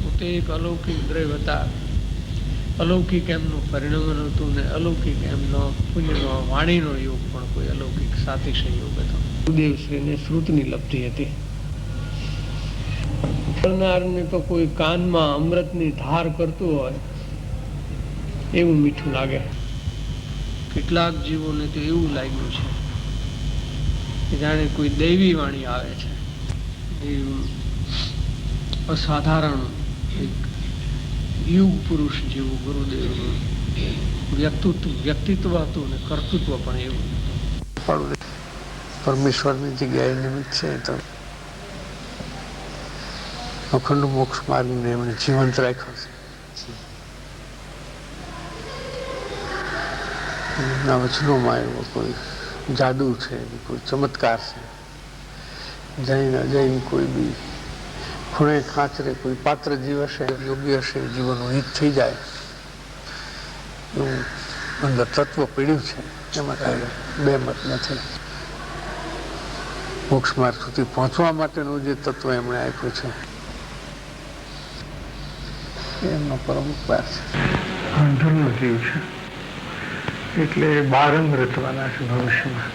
પોતે એક અલૌકિક દ્રવ્ય હતા. અલૌકિક એમનું પરિણમન હતું ને અલૌકિક એમનો પુણ્યનો વાણીનો યોગ પણ કોઈ અલૌકિક સાતિશય યોગ હતો. ગુરુદેવશ્રીને શ્રુતની લબ્ધિ હતી. કરનારને તો કોઈ કાનમાં અમૃતની ધાર કરતું હોય એવું મીઠું લાગે. કેટલાક જીવોને તો એવું લાગ્યું છે કે જાણે કોઈ દૈવી વાણી આવે છે. અસાધારણ એક યુગ પુરુષ જેવું ગુરુદેવનું વ્યક્તિત્વ હતું ને કર્તૃત્વ પણ એવું હતું. પરમેશ્વરની જગ્યાએ નિમિત્ત છે તો અખંડ મોક્ષ માર્ગને એમણે જીવંત રાખ્યો છે. એમના વચનોમાં એવો કોઈ જાદુ છે, કોઈ ચમત્કાર છે. જૈન અજૈન કોઈ બી ખૂણે ખાંચરે કોઈ પાત્ર જીવ હશે, યોગ્ય હશે, જીવનનું હિત થઈ જાય એવું અંદર તત્વ પીડ્યું છે. એમાં કાંઈ બે મત નથી. મોક્ષ માર્ગ સુધી પહોંચવા માટેનું જે તત્વ એમણે આપ્યું છે એમનો પરમ ઉપકાર છે. અંધરનો જીવ છે એટલે બારંગ રચવાના છે ભવિષ્યમાં.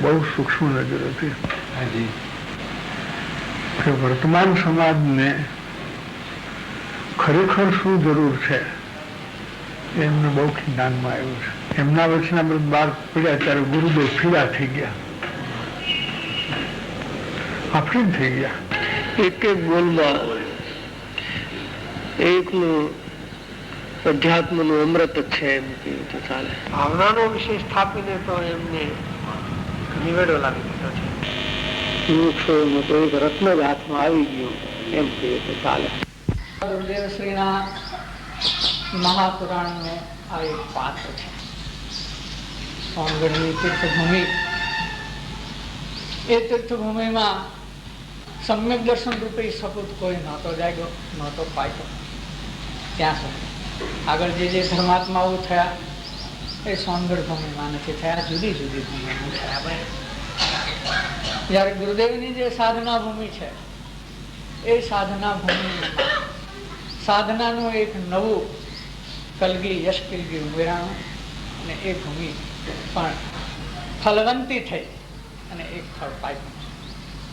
બહુ સૂક્ષ્મ નજર હતી કે વર્તમાન સમાજને ખરેખર શું જરૂર છે એમને બહુ જ્ઞાનમાં આવ્યું છે. એમના વચનામૃત બહાર પડ્યા ત્યારે ગુરુદેવ ફીરા થઈ ગયા, આફરીન થઈ ગયા. એક એક બોલમાં એકનું અધ્યાત્મનું અમૃત જ છે એમ કહ્યું તો ચાલે. ભાવનાનો વિષય સ્થાપીને તો એમને નિવેડો લાવી દીધો છે. કોઈ રત્ન જ હાથમાં આવી ગયું એમ કહીએ તો ચાલે. ગુરુદેવશ્રીના મહાપુરાણનું આ એક પાત્ર છે. સોનગઢની તીર્થભૂમિ, એ તીર્થભૂમિમાં સમ્યક દર્શન રૂપે સપૂત કોઈ નહોતો જાગ્યો, નહોતો પાક્યો. ત્યાં સુધી આગળ જે ધર્માત્માઓ થયા એ સોનગઢ ભૂમિમાં નથી થયા, જુદી જુદી ભૂમિમાં થયા. જ્યારે ગુરુદેવની જે સાધના ભૂમિ છે એ સાધના ભૂમિમાં સાધનાનું એક નવું કલગી યશ કલગી ઉમેરાણું અને એ ભૂમિ પણ ફલવંતી થઈ અને એક ફળ પાક્યું.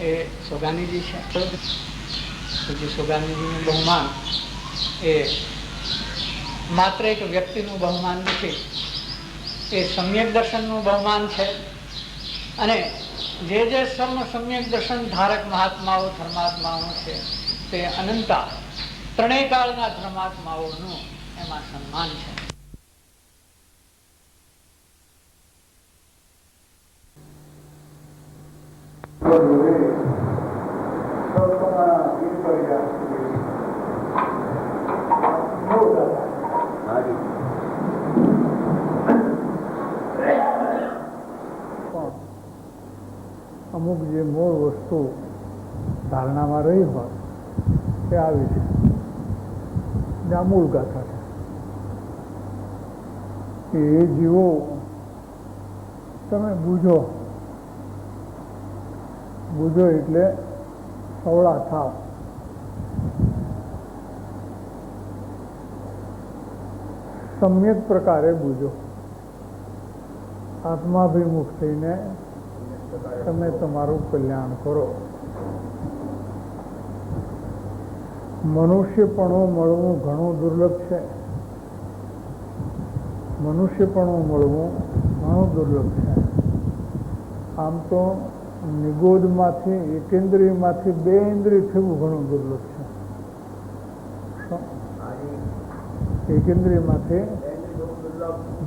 એ સોગાનીજી છે. જે સોગાનીજીનું બહુમાન એ માત્ર એક વ્યક્તિનું બહુમાન નથી, એ સમ્યક દર્શનનું બહુમાન છે. અને જે સમ્યક દર્શન ધારક મહાત્માઓ ધર્માત્માઓ છે તે અનંતા ત્રણેય કાળના ધર્માત્માઓનું એમાં સન્માન છે. અમુક જે મૂળ વસ્તુ ધારણામાં રહી હોય તે આવી છે. આ મૂળ ગાથા છે. એ જીવો તમે બૂઝો એટલે સવળા થાવ. સમ્યક પ્રકારે બૂઝો. આત્માભિમુખ થઈને તમે તમારું કલ્યાણ કરો. મનુષ્યપણું મળવું ઘણું દુર્લભ છે. મનુષ્યપણું મળવું ઘણું દુર્લભ છે. આમ તો નિગોદમાંથી એકેન્દ્રિયમાંથી બે ઇન્દ્રિય થવું ઘણું દુર્લભ છે. એકેન્દ્રિયમાંથી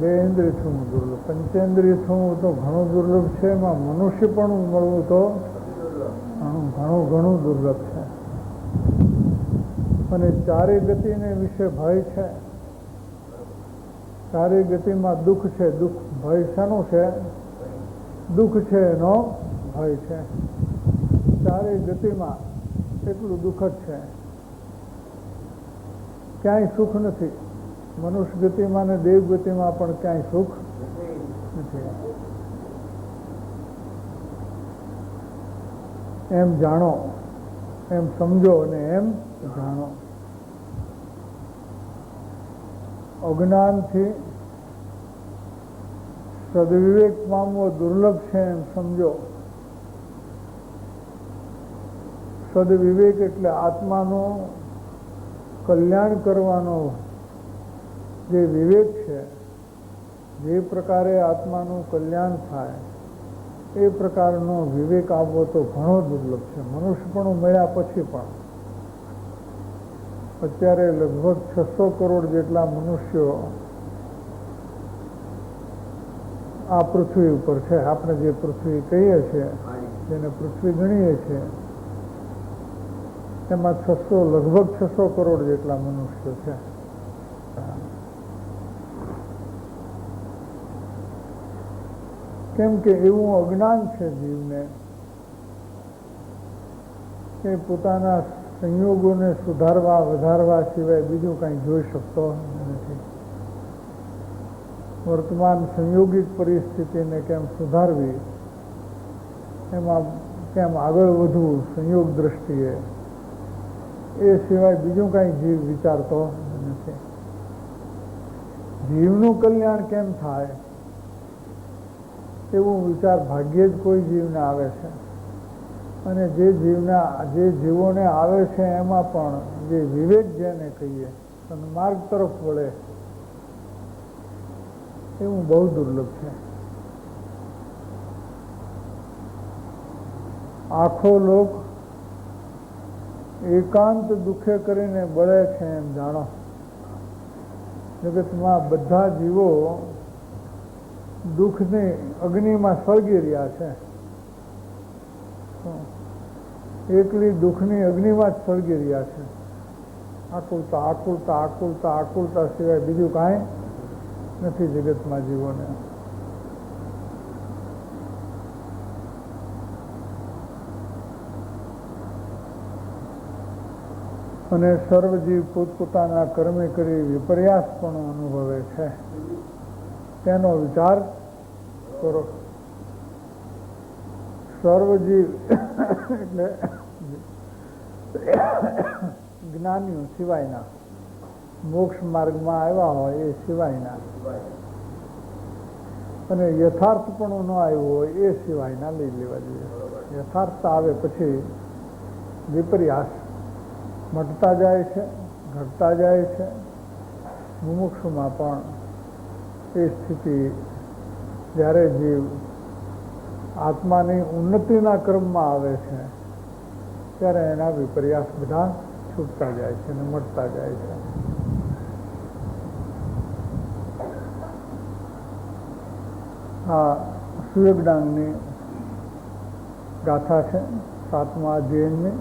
બે ઇન્દ્રિય થવું દુર્લભ, પંચેન્દ્રિય થવું તો ઘણું દુર્લભ છે. એમાં મનુષ્યપણું મળવું તો ઘણું દુર્લભ છે. અને ચારે ગતિને વિશે ભય છે. ચારે ગતિમાં દુઃખ છે. દુઃખ ભય શાનું છે? દુઃખ છે એનો ભય છે. ચારે ગતિમાં એટલું દુઃખ જ છે, ક્યાંય સુખ નથી. મનુષ્ય ગતિમાં ને દેવ ગતિમાં પણ ક્યાંય સુખ નથી. એમ જાણો એમ સમજો અને એમ જાણો. અજ્ઞાનથી સદવિવેક પામવો દુર્લભ છે એમ સમજો. સદવિવેક એટલે આત્માનું કલ્યાણ કરવાનો જે વિવેક છે, જે પ્રકારે આત્માનું કલ્યાણ થાય એ પ્રકારનો વિવેક આવવો તો ઘણો દુર્લભ છે. મનુષ્યપણું મળ્યા પછી પણ અત્યારે લગભગ 600 કરોડ જેટલા મનુષ્યો આ પૃથ્વી ઉપર છે. આપણે જે પૃથ્વી કહીએ છીએ, જેને પૃથ્વી ગણીએ છીએ, એમાં લગભગ 600 કરોડ જેટલા મનુષ્યો છે. કેમ કે એવું અજ્ઞાન છે જીવને કે પોતાના સંયોગોને સુધારવા વધારવા સિવાય બીજું કંઈ જોઈ શકતો નથી. વર્તમાન સંયોગિક પરિસ્થિતિને કેમ સુધારવી, એમાં કેમ આગળ વધવું સંયોગ દ્રષ્ટિએ, એ સિવાય બીજું કાંઈ જીવ વિચારતો નથી. જીવનું કલ્યાણ કેમ થાય એવું વિચાર ભાગ્યે જ કોઈ જીવને આવે છે. અને જે જીવોને આવે છે એમાં પણ જે વિવેક જેને કહીએ, સન્માર્ગ તરફ વળે, એવું બહુ દુર્લભ છે. આખો લોક એકાંત દુઃખે કરીને બળે છે એમ જાણો. જગતમાં બધા જીવો દુઃખની અગ્નિમાં સળગી રહ્યા છે. એકલી દુઃખની અગ્નિમાં જ સળગી રહ્યા છે. આકુલતા આકુલતા આકુલતા આકુલતા સિવાય બીજું કાંઈ નથી જગતમાં જીવોને. અને સર્વજીવ પોતપોતાના કર્મે કરી વિપર્યાસ પણ અનુભવે છે. તેનો વિચાર કરો. સર્વજીવ એટલે જ્ઞાનીઓ સિવાયના, મોક્ષ માર્ગમાં આવ્યા હોય એ સિવાયના, અને યથાર્થપણું ન આવ્યું હોય એ સિવાયના લઈ લેવા જોઈએ. યથાર્થ આવે પછી વિપર્યાસ મટતા જાય છે, ઘટતા જાય છે. મુમુક્ષુમાં પણ એ સ્થિતિ, જ્યારે જીવ આત્માની ઉન્નતિના ક્રમમાં આવે છે ત્યારે એના વિપર્યાસ બધા છૂટતા જાય છે અને મટતા જાય છે. આ સૂર્યગ્ડાંગની ગાથા છે 7મા અધ્યાયની,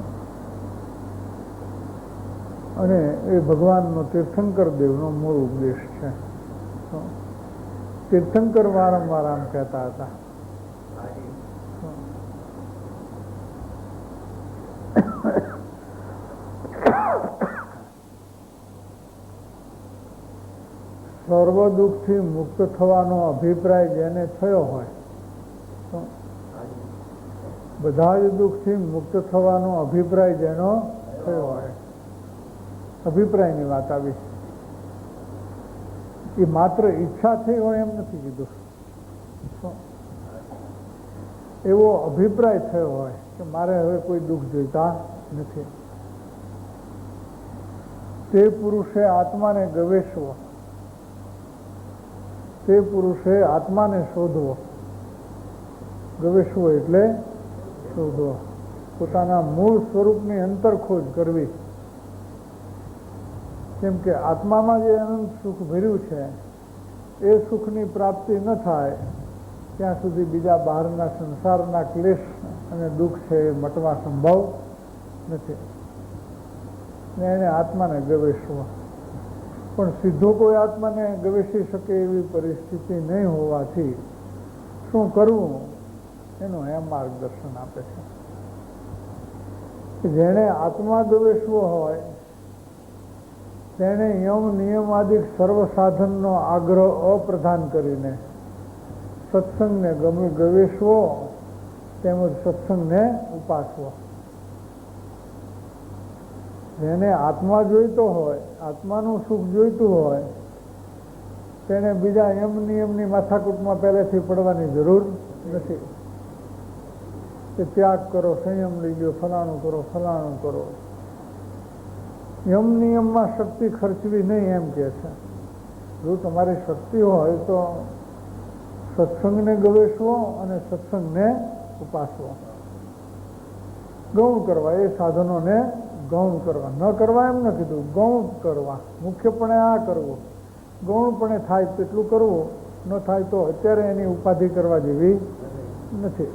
અને એ ભગવાનનો તીર્થંકર દેવનો મૂળ ઉપદેશ છે. તીર્થંકર વારંવાર આમ કહેતા હતા, સર્વ દુઃખથી મુક્ત થવાનો અભિપ્રાય જેને થયો હોય, બધા જ દુઃખથી મુક્ત થવાનો અભિપ્રાય જેનો થયો હોય, અભિપ્રાયની વાત આવી, એ માત્ર ઈચ્છા થઈ હોય એમ નથી કીધું. એવો અભિપ્રાય થયો હોય કે મારે હવે કોઈ દુઃખ જોઈતા નથી, તે પુરુષે આત્માને ગવેષવો, તે પુરુષે આત્માને શોધવો. ગવેષવો એટલે શોધવો, પોતાના મૂળ સ્વરૂપની અંતરખોજ કરવી. કેમ કે આત્મામાં જે અનંત સુખ ભર્યું છે એ સુખની પ્રાપ્તિ ન થાય ત્યાં સુધી બીજા બહારના સંસારના ક્લેશ અને દુઃખ છે એ મટવા સંભવ નથી. ને એને આત્માને ગવેષવો. પણ સીધો કોઈ આત્માને ગવેષી શકે એવી પરિસ્થિતિ નહીં હોવાથી શું કરવું એનું એમ માર્ગદર્શન આપે છે કે જેણે આત્મા ગવેષવો હોય તેણે યમ નિયમાદિક સર્વ સાધનનો આગ્રહ અપ્રધાન કરીને સત્સંગને ગવેષવો તેમજ સત્સંગને ઉપાસવો. જેને આત્મા જોઈતો હોય, આત્માનું સુખ જોઈતું હોય, તેને બીજા એમ નિયમની માથાકૂટમાં પહેલેથી પડવાની જરૂર નથી કે ત્યાગ કરો, સંયમ લઈ લો, ફલાણું કરો. એમ નિયમમાં શક્તિ ખર્ચવી નહીં એમ કહે છે. જો તમારી શક્તિ હોય તો સત્સંગને ગવેશવો અને સત્સંગને ઉપાસવો. ગૌણ કરવા, એ સાધનોને ગૌણ કરવા. ન કરવા એમ ન કીધું, ગૌણ કરવા. મુખ્યપણે આ કરવું, ગૌણપણે થાય તેટલું કરવું, ન થાય તો અત્યારે એની ઉપાધિ કરવા જેવી નથી.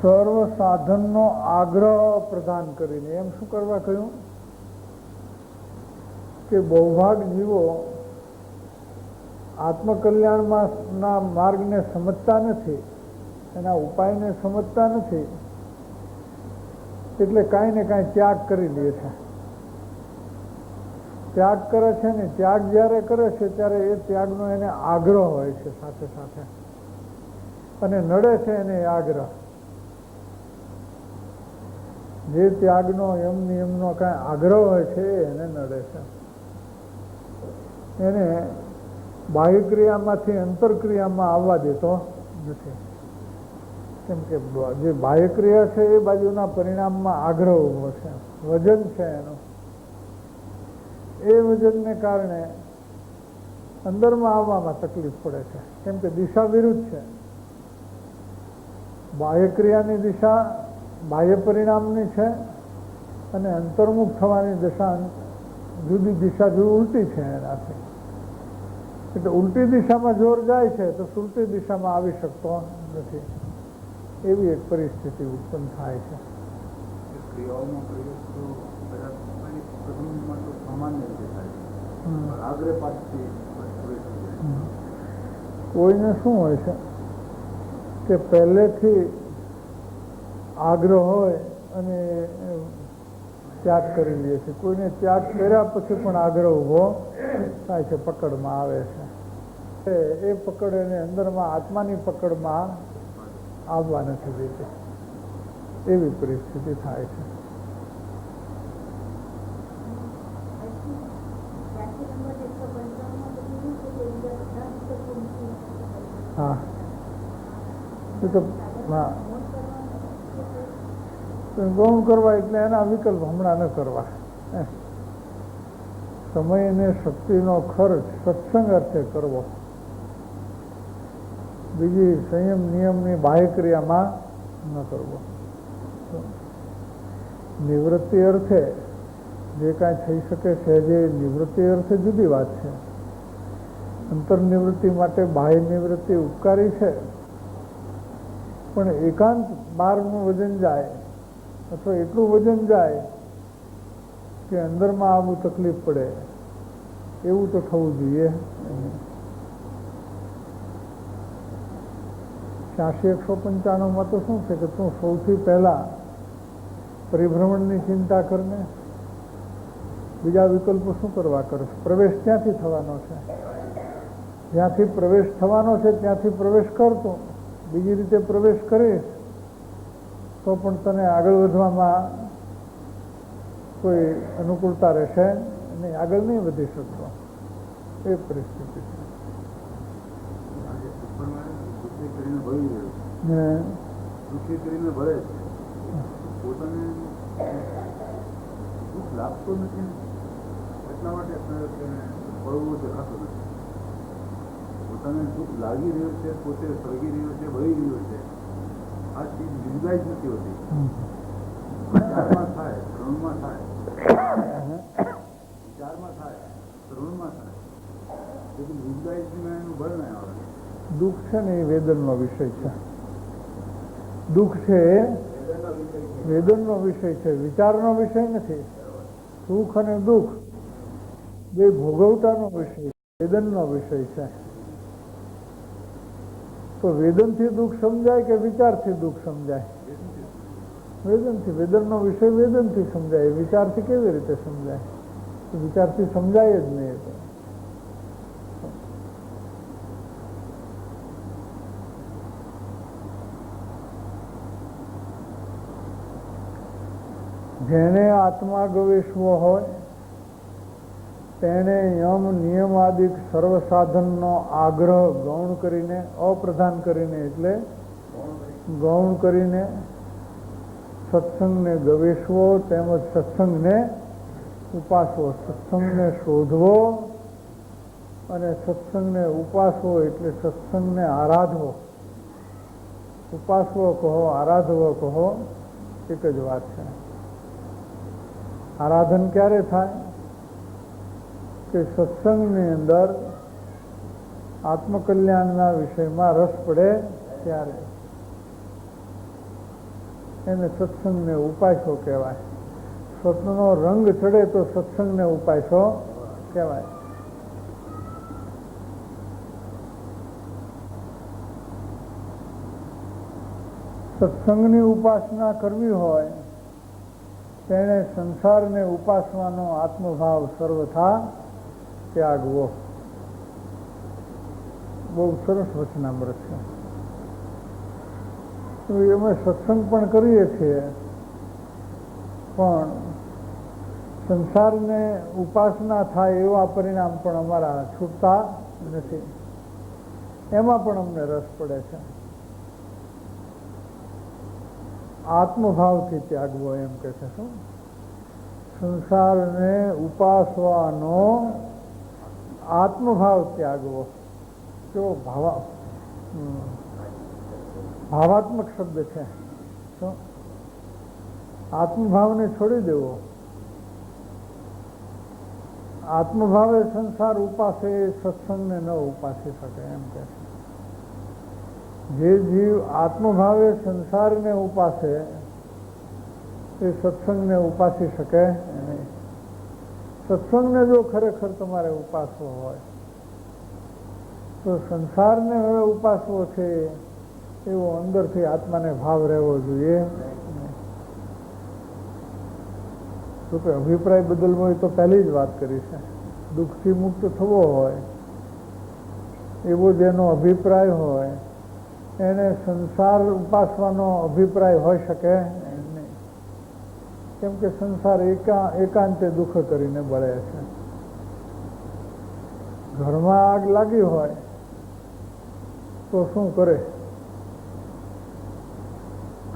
સર્વ સાધનનો આગ્રહ પ્રદાન કરીને એમ શું કરવા કહ્યું કે બહુભાગ જીવો આત્મકલ્યાણમાં ના માર્ગને સમજતા નથી, એના ઉપાયને સમજતા નથી, એટલે કાંઈ ને કાંઈ ત્યાગ કરી લે છે. ત્યાગ કરે છે ને ત્યાગ જ્યારે કરે છે ત્યારે એ ત્યાગનો એને આગ્રહ હોય છે સાથે સાથે, અને નડે છે એને આગ્રહ. જે ત્યાગનો એમ નિયમનો કાંઈ આગ્રહ હોય છે એને નડે છે. એને બાહ્ય ક્રિયામાંથી અંતરક્રિયામાં આવવા દેતો નથી. કેમ કે જે બાહ્ય ક્રિયા છે એ બાજુના પરિણામમાં આગ્રહ ઉભો છે, વજન છે એનું. એ વજનને કારણે અંદરમાં આવવામાં તકલીફ પડે છે, કેમ કે દિશા વિરુદ્ધ છે. બાહ્ય ક્રિયાની દિશા બાહ્ય પરિણામની છે અને અંતર્મુખ થવાની દિશા જુદી દિશા ઉલટી છે એનાથી. એટલે ઉલટી દિશામાં જોર જાય છે તો સુલટી દિશામાં આવી શકતો નથી. એવી એક પરિસ્થિતિ ઉત્પન્ન થાય છે. ક્રિયાઓમાં પ્રયોગ તો પ્રથમમાં તો સામાન્ય રીતે થાય છે, આગ્રહ પાછથી કોઈને શું હોય છે કે પહેલેથી આગ્રહ હોય અને ત્યાગ કરી લે છે. કોઈને ત્યાગ કર્યા પછી પણ આગ્રહ ઉભો થાય છે, પકડમાં આવે છે. એ પકડ એને અંદરમાં આત્માની પકડમાં આવવા નથી દેતી. એવી પરિસ્થિતિ થાય છે. હા, એ તો હા, ગૌણ કરવા એટલે એના વિકલ્પ હમણાં ન કરવા. સમય અને શક્તિનો ખર્ચ સત્સંગ અર્થે કરવો, બીજી સંયમ નિયમની બાહ્ય ક્રિયામાં ન કરવો. નિવૃત્તિ અર્થે જે કાંઈ થઈ શકે છે, જે નિવૃત્તિ અર્થે જુદી વાત છે. અંતર્નિવૃત્તિ માટે બાહ્ય નિવૃત્તિ ઉપકારી છે, પણ એકાંત બહારનું વજન જાય અથવા એટલું વજન જાય કે અંદરમાં આવવું તકલીફ પડે, એવું તો થવું જોઈએ. 86-195 તો શું છે કે તું સૌથી પહેલા પરિભ્રમણની ચિંતા કરને, બીજા વિકલ્પો શું કરવા કરશ? પ્રવેશ ક્યાંથી થવાનો છે? જ્યાંથી પ્રવેશ થવાનો છે ત્યાંથી પ્રવેશ કરતો. બીજી રીતે પ્રવેશ કરીશ તો પણ તને આગળ વધવામાં કોઈ અનુકૂળતા રહેશે નહીં, આગળ નહીં વધી શકતો. એ પરિસ્થિતિ છે. કરીને ભરે છે, પોતાને દુઃખ લાગતો નથી ને એટલા માટે પડવું દેખાતું નથી. પોતાને દુઃખ લાગી રહ્યું છે, પોતે સળગી રહ્યો છે, ભરી રહ્યો છે, આ ચીજ નિંદાઈ જ નથી હોતી. વિચારમાં થાય, શ્રવણમાં થાય, વિચારમાં થાય, શ્રવણમાં થાય, લેકિન નિંદાઈમાં એનું ભર નહીં આવે. દુઃખ છે ને એ વેદનનો વિષય છે. દુઃખ છે વેદનનો વિષય છે, વિચારનો વિષય નથી. સુખ અને દુઃખ બે ભોગવટાનો વિષય, વેદનનો વિષય છે. તો વેદનથી દુઃખ સમજાય કે વિચારથી દુઃખ સમજાય? વેદનથી. વેદનનો વિષય વેદનથી સમજાય, વિચારથી કેવી રીતે સમજાય? વિચારથી સમજાય જ નહીં. જેને આત્મા ગવેશવો હોય તેણે યમ નિયમાદિક સર્વ સાધનનો આગ્રહ ગૌણ કરીને, અપ્રધાન કરીને એટલે ગૌણ કરીને સત્સંગને ગવેશવો તેમજ સત્સંગને ઉપાસવો, સત્સંગને શોધવો અને સત્સંગને ઉપાસવો એટલે સત્સંગને આરાધવો. ઉપાસવો કહો, આરાધવો કહો, એક જ વાત છે. આરાધન ક્યારે થાય કે સત્સંગની અંદર આત્મકલ્યાણના વિષયમાં રસ પડે ત્યારે એને સત્સંગને ઉપાસો કહેવાય. સત્સંગનો રંગ ચડે તો સત્સંગને ઉપાસો કહેવાય. સત્સંગની ઉપાસના કરવી હોય તેણે સંસારને ઉપાસવાનો આત્મભાવ સર્વથા ત્યાગવો. બહુ સરસ વચનામૃત છે. અમે સત્સંગ પણ કરીએ છીએ પણ સંસારને ઉપાસના થાય એવા પરિણામ પણ અમારા છૂટતા નથી. એમાં પણ અમને રસ પડે છે. આત્મભાવથી ત્યાગવો એમ કે છે. શું? સંસારને ઉપાસવાનો આત્મભાવ ત્યાગવો. કેવો ભાવાત્મક શબ્દ છે. શું? આત્મભાવને છોડી દેવો. આત્મભાવે સંસાર ઉપાસે સત્સંગને ન ઉપાસી શકે એમ કે છે. જે જીવ આત્મભાવે સંસારને ઉપાસે એ સત્સંગને ઉપાસી શકે નહીં. સત્સંગને જો ખરેખર તમારે ઉપાસવો હોય તો સંસારને હવે ઉપાસવો છે એવો અંદરથી આત્માને ભાવ રહેવો જોઈએ. તો કે અભિપ્રાય બદલવો હોય તો પહેલી જ વાત કરી છે. દુઃખથી મુક્ત થવો હોય એવો જેનો અભિપ્રાય હોય એને સંસાર ઉપાસવાનો અભિપ્રાય હોઈ શકે નહીં. કેમ કે સંસાર એકાંતે દુઃખ કરીને બળે છે. ઘરમાં આગ લાગી હોય તો શું કરે?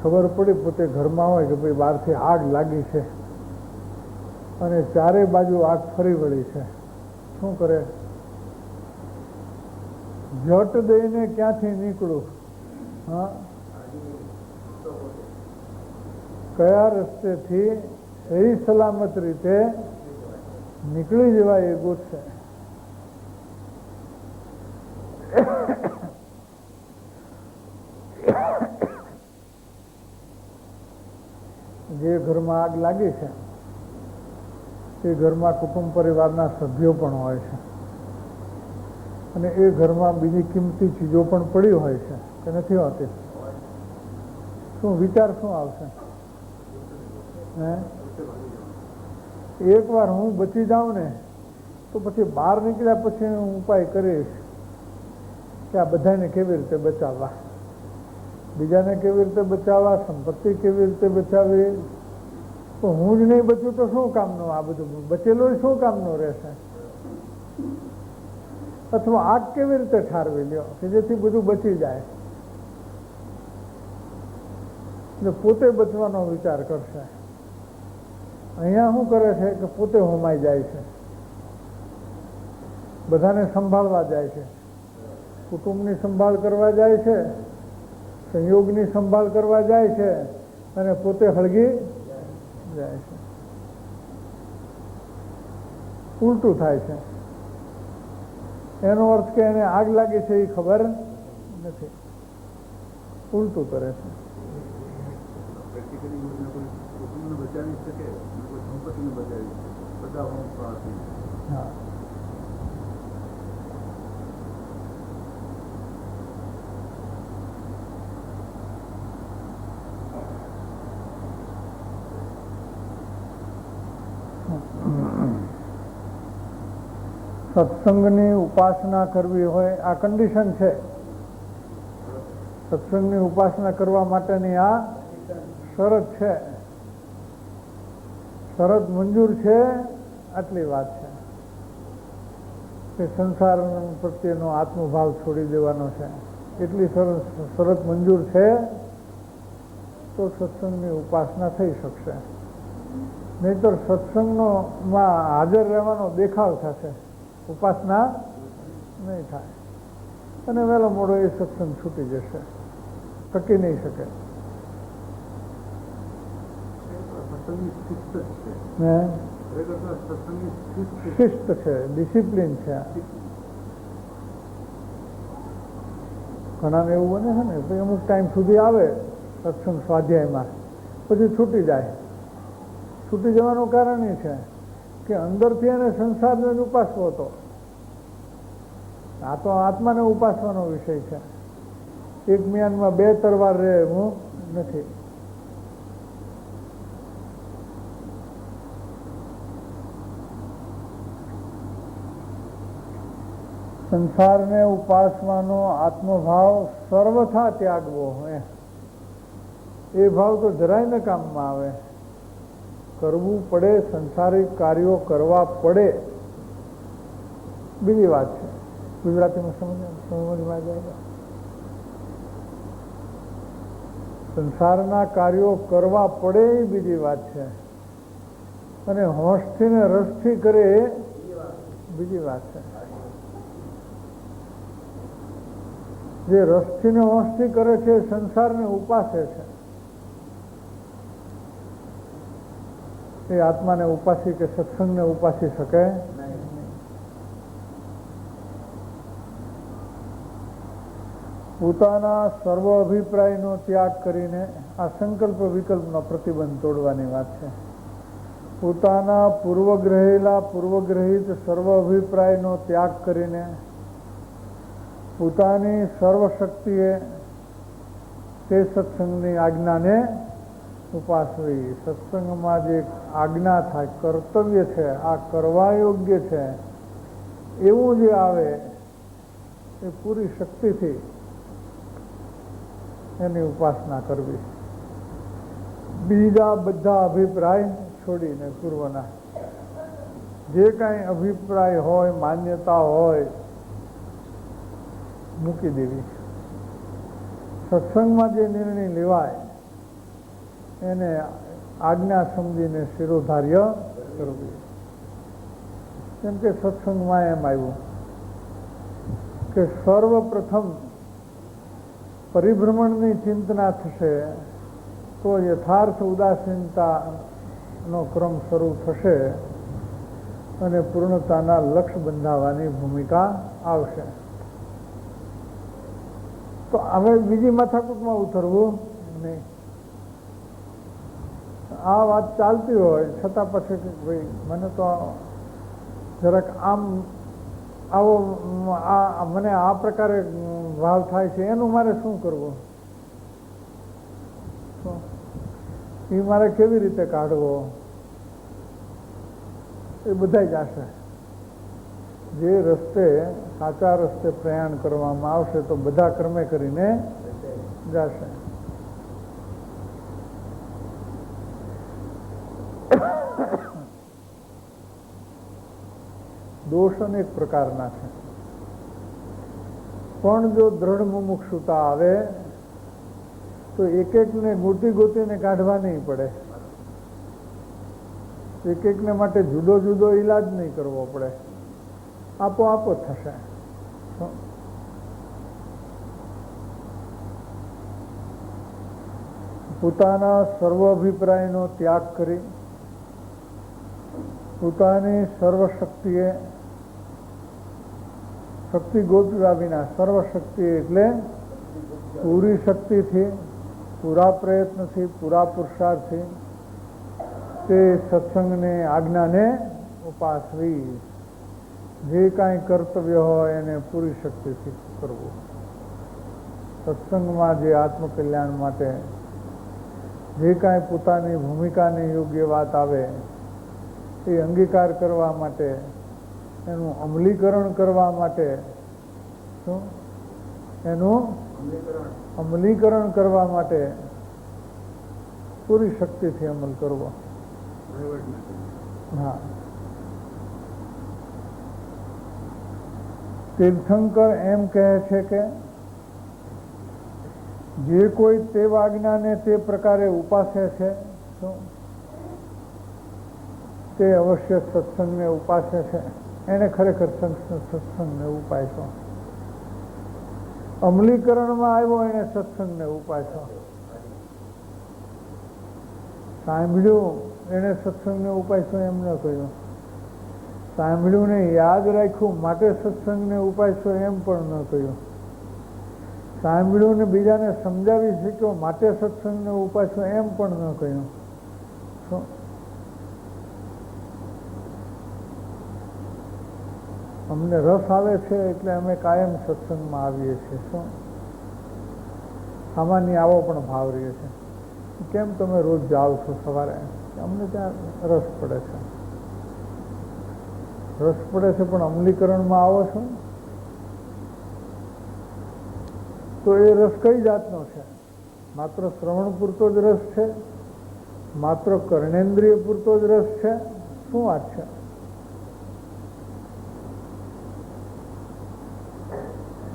ખબર પડી પોતે ઘરમાં હોય કે ભાઈ બહારથી આગ લાગી છે અને ચારે બાજુ આગ ફરી વળી છે. શું કરે? જટ દઈને ક્યાંથી નીકળું? હા, કયા રસ્તેથી સહી સલામત રીતે નીકળી જવાય એ ગોઠશે. જે ઘરમાં આગ લાગી છે એ ઘરમાં કુટુંબ પરિવારના સભ્યો પણ હોય છે અને એ ઘરમાં બીજી કિંમતી ચીજો પણ પડી હોય છે કે નથી હોતી? શું વિચાર શું આવશે? એક વાર હું બચી જાઉં ને તો પછી બહાર નીકળ્યા પછી હું ઉપાય કરીશ કે આ બધાને કેવી રીતે બચાવવા, બીજાને કેવી રીતે બચાવવા, સંપત્તિ કેવી રીતે બચાવવી. તો હું જ નહીં બચું તો શું કામનું? આ બધું બચેલો શું કામનું રહેશે? અથવા આગ કેવી રીતે ઠારવી લ્યો કે જેથી બધું બચી જાય. એટલે પોતે બચવાનો વિચાર કરશે. અહીંયા શું કરે છે કે પોતે હોમાઈ જાય છે, બધાને સંભાળવા જાય છે, કુટુંબની સંભાળ કરવા જાય છે, સંયોગની સંભાળ કરવા જાય છે અને પોતે હળગી જાય છે. ઉલટું થાય છે. એનો અર્થ કે એને આગ લાગી છે એ ખબર નથી, ઉલટું કરે છે. કુટુંબને બચાવી શકે, સંપત્તિને બચાવી શકે, બધા હા. સત્સંગની ઉપાસના કરવી હોય આ કન્ડિશન છે. સત્સંગની ઉપાસના કરવા માટેની આ શરત છે. શરત મંજૂર છે આટલી વાત છે કે સંસાર પ્રત્યેનો આત્મભાવ છોડી દેવાનો છે, એટલી શરત મંજૂર છે તો સત્સંગની ઉપાસના થઈ શકશે. નહીતર સત્સંગમાં હાજર રહેવાનો દેખાવ થશે, ઉપાસના નહીં થાય અને વહેલો મોડો એ સત્સંગ છૂટી જશે, ટકી નહીં શકે. સત્સંગની શિસ્ત છે, ને ખરેખર તો સત્સંગની શિસ્ત શિસ્ત છે, ડિસિપ્લિન છે. ઘણાને એવું બને છે ને ભાઈ અમુક ટાઈમ સુધી આવે સત્સંગ સ્વાધ્યાયમાં, પછી છૂટી જાય. છૂટી જવાનું કારણ એ છે કે અંદરથી એને સંસારને જ ઉપાસવો હતો. આ તો આત્માને ઉપાસવાનો વિષય છે. એક મ્યાનમાં બે તરવાર રહે એવું નથી. સંસારને ઉપાસવાનો આત્મભાવ સર્વથા ત્યાગવો. એ ભાવ તો જરાય ન કામમાં આવે. કરવું પડે, સંસારિક કાર્યો કરવા પડે, બીજી વાત છે. ગુજરાતીમાં સમજમાં જાય. સંસારના કાર્યો કરવા પડે એ બીજી વાત છે, અને હોંશથી ને રસથી કરે એ બીજી વાત છે. જે રસથી ને હોંશથી કરે છે સંસારને ઉપાસે છે, એ આત્માને ઉપાસી કે સત્સંગને ઉપાસી શકે. પોતાના સર્વ અભિપ્રાયનો ત્યાગ કરીને, આ સંકલ્પ વિકલ્પનો પ્રતિબંધ તોડવાની વાત છે. પોતાના પૂર્વગ્રહિત સર્વ અભિપ્રાયનો ત્યાગ કરીને પોતાની સર્વશક્તિએ તે સત્સંગની આજ્ઞાને ઉપાસવી. સત્સંગમાં જે આજ્ઞા થાય, કર્તવ્ય છે, આ કરવા યોગ્ય છે એવું જે આવે એ પૂરી શક્તિથી એની ઉપાસના કરવી. બીજા બધા અભિપ્રાય છોડીને પૂર્વના જે કાંઈ અભિપ્રાય હોય, માન્યતા હોય, મૂકી દેવી. સત્સંગમાં જે નિર્ણય લેવાય એને આજ્ઞા સમજીને શિરોધાર્ય કરવી. કેમ કે સત્સંગમાં એમ આવ્યું કે સર્વપ્રથમ પરિભ્રમણની ચિંતના થશે તો યથાર્થ ઉદાસીનતાનો ક્રમ શરૂ થશે અને પૂર્ણતાના લક્ષ્ય બંધાવવાની ભૂમિકા આવશે. તો હવે બીજી માથાકૂટમાં ઉતરવું નહીં. આ વાત ચાલતી હોય છતાં પછી ભાઈ મને તો જરાક આમ આવો મને આ પ્રકારે ભાવ થાય છે, એનું મારે શું કરવું, એ મારે કેવી રીતે કાઢવો, એ બધા જ આશે. જે રસ્તે સાચા રસ્તે પ્રયાણ કરવામાં આવશે તો બધા કર્મે કરીને જશે. દોષ અનેક પ્રકારના છે, પણ જો દ્રઢ મુમુક્ષુતા આવે તો એક એકને ગોતીને કાઢવા નહીં પડે. એક એકને માટે જુદો જુદો ઈલાજ નહીં કરવો પડે, આપોઆપ જ થશે. પોતાના સર્વ અભિપ્રાયનો ત્યાગ કરી પોતાની સર્વશક્તિએ, શક્તિ ગોતવા વિના, સર્વશક્તિ એટલે પૂરી શક્તિથી, પૂરા પ્રયત્નથી, પૂરા પુરુષાર્થથી તે સત્સંગને આજ્ઞાને ઉપાસવી. જે કાંઈ કર્તવ્ય હોય એને પૂરી શક્તિથી કરવું. સત્સંગમાં જે આત્મકલ્યાણ માટે જે કાંઈ પોતાની ભૂમિકાની યોગ્ય વાત આવે એ અંગીકાર કરવા માટે, એનું અમલીકરણ કરવા માટે, શું એનું અમલીકરણ કરવા માટે પૂરી શક્તિથી અમલ કરવો. વહીવટ ના કરે. હા, તીર્થંકર એમ કહે છે કે જે કોઈ તે આજ્ઞાને તે પ્રકારે ઉપાસે છે શું તે અવશ્ય સત્સંગને ઉપાસે છે, એને ખરેખર સત્સંગને ઉપાસ્યો. અમલીકરણમાં આવ્યો એને સત્સંગને ઉપાસ્યો. સાંભળ્યું એને સત્સંગને ઉપાસ્યો એમ ન કહ્યું. સાંભળ્યું ને યાદ રાખ્યું માટે સત્સંગને ઉપાસ્યો એમ પણ ન કહ્યું. સાંભળ્યું ને બીજાને સમજાવી શક્યો માટે સત્સંગને ઉપાસ્યો એમ પણ ન કહ્યું. શું અમને રસ આવે છે એટલે અમે કાયમ સત્સંગમાં આવીએ છીએ. શું સામાન્ય આવો પણ ભાવ રહે છે. કેમ તમે રોજ જાઓ છો સવારે? અમને ત્યાં રસ પડે છે. રસ પડે છે પણ અમલીકરણમાં આવો છો તો એ રસ કઈ જાતનો છે? માત્ર શ્રવણ પૂરતો જ રસ છે? માત્ર કર્ણેન્દ્રિય પૂરતો જ રસ છે? શું વાત છે?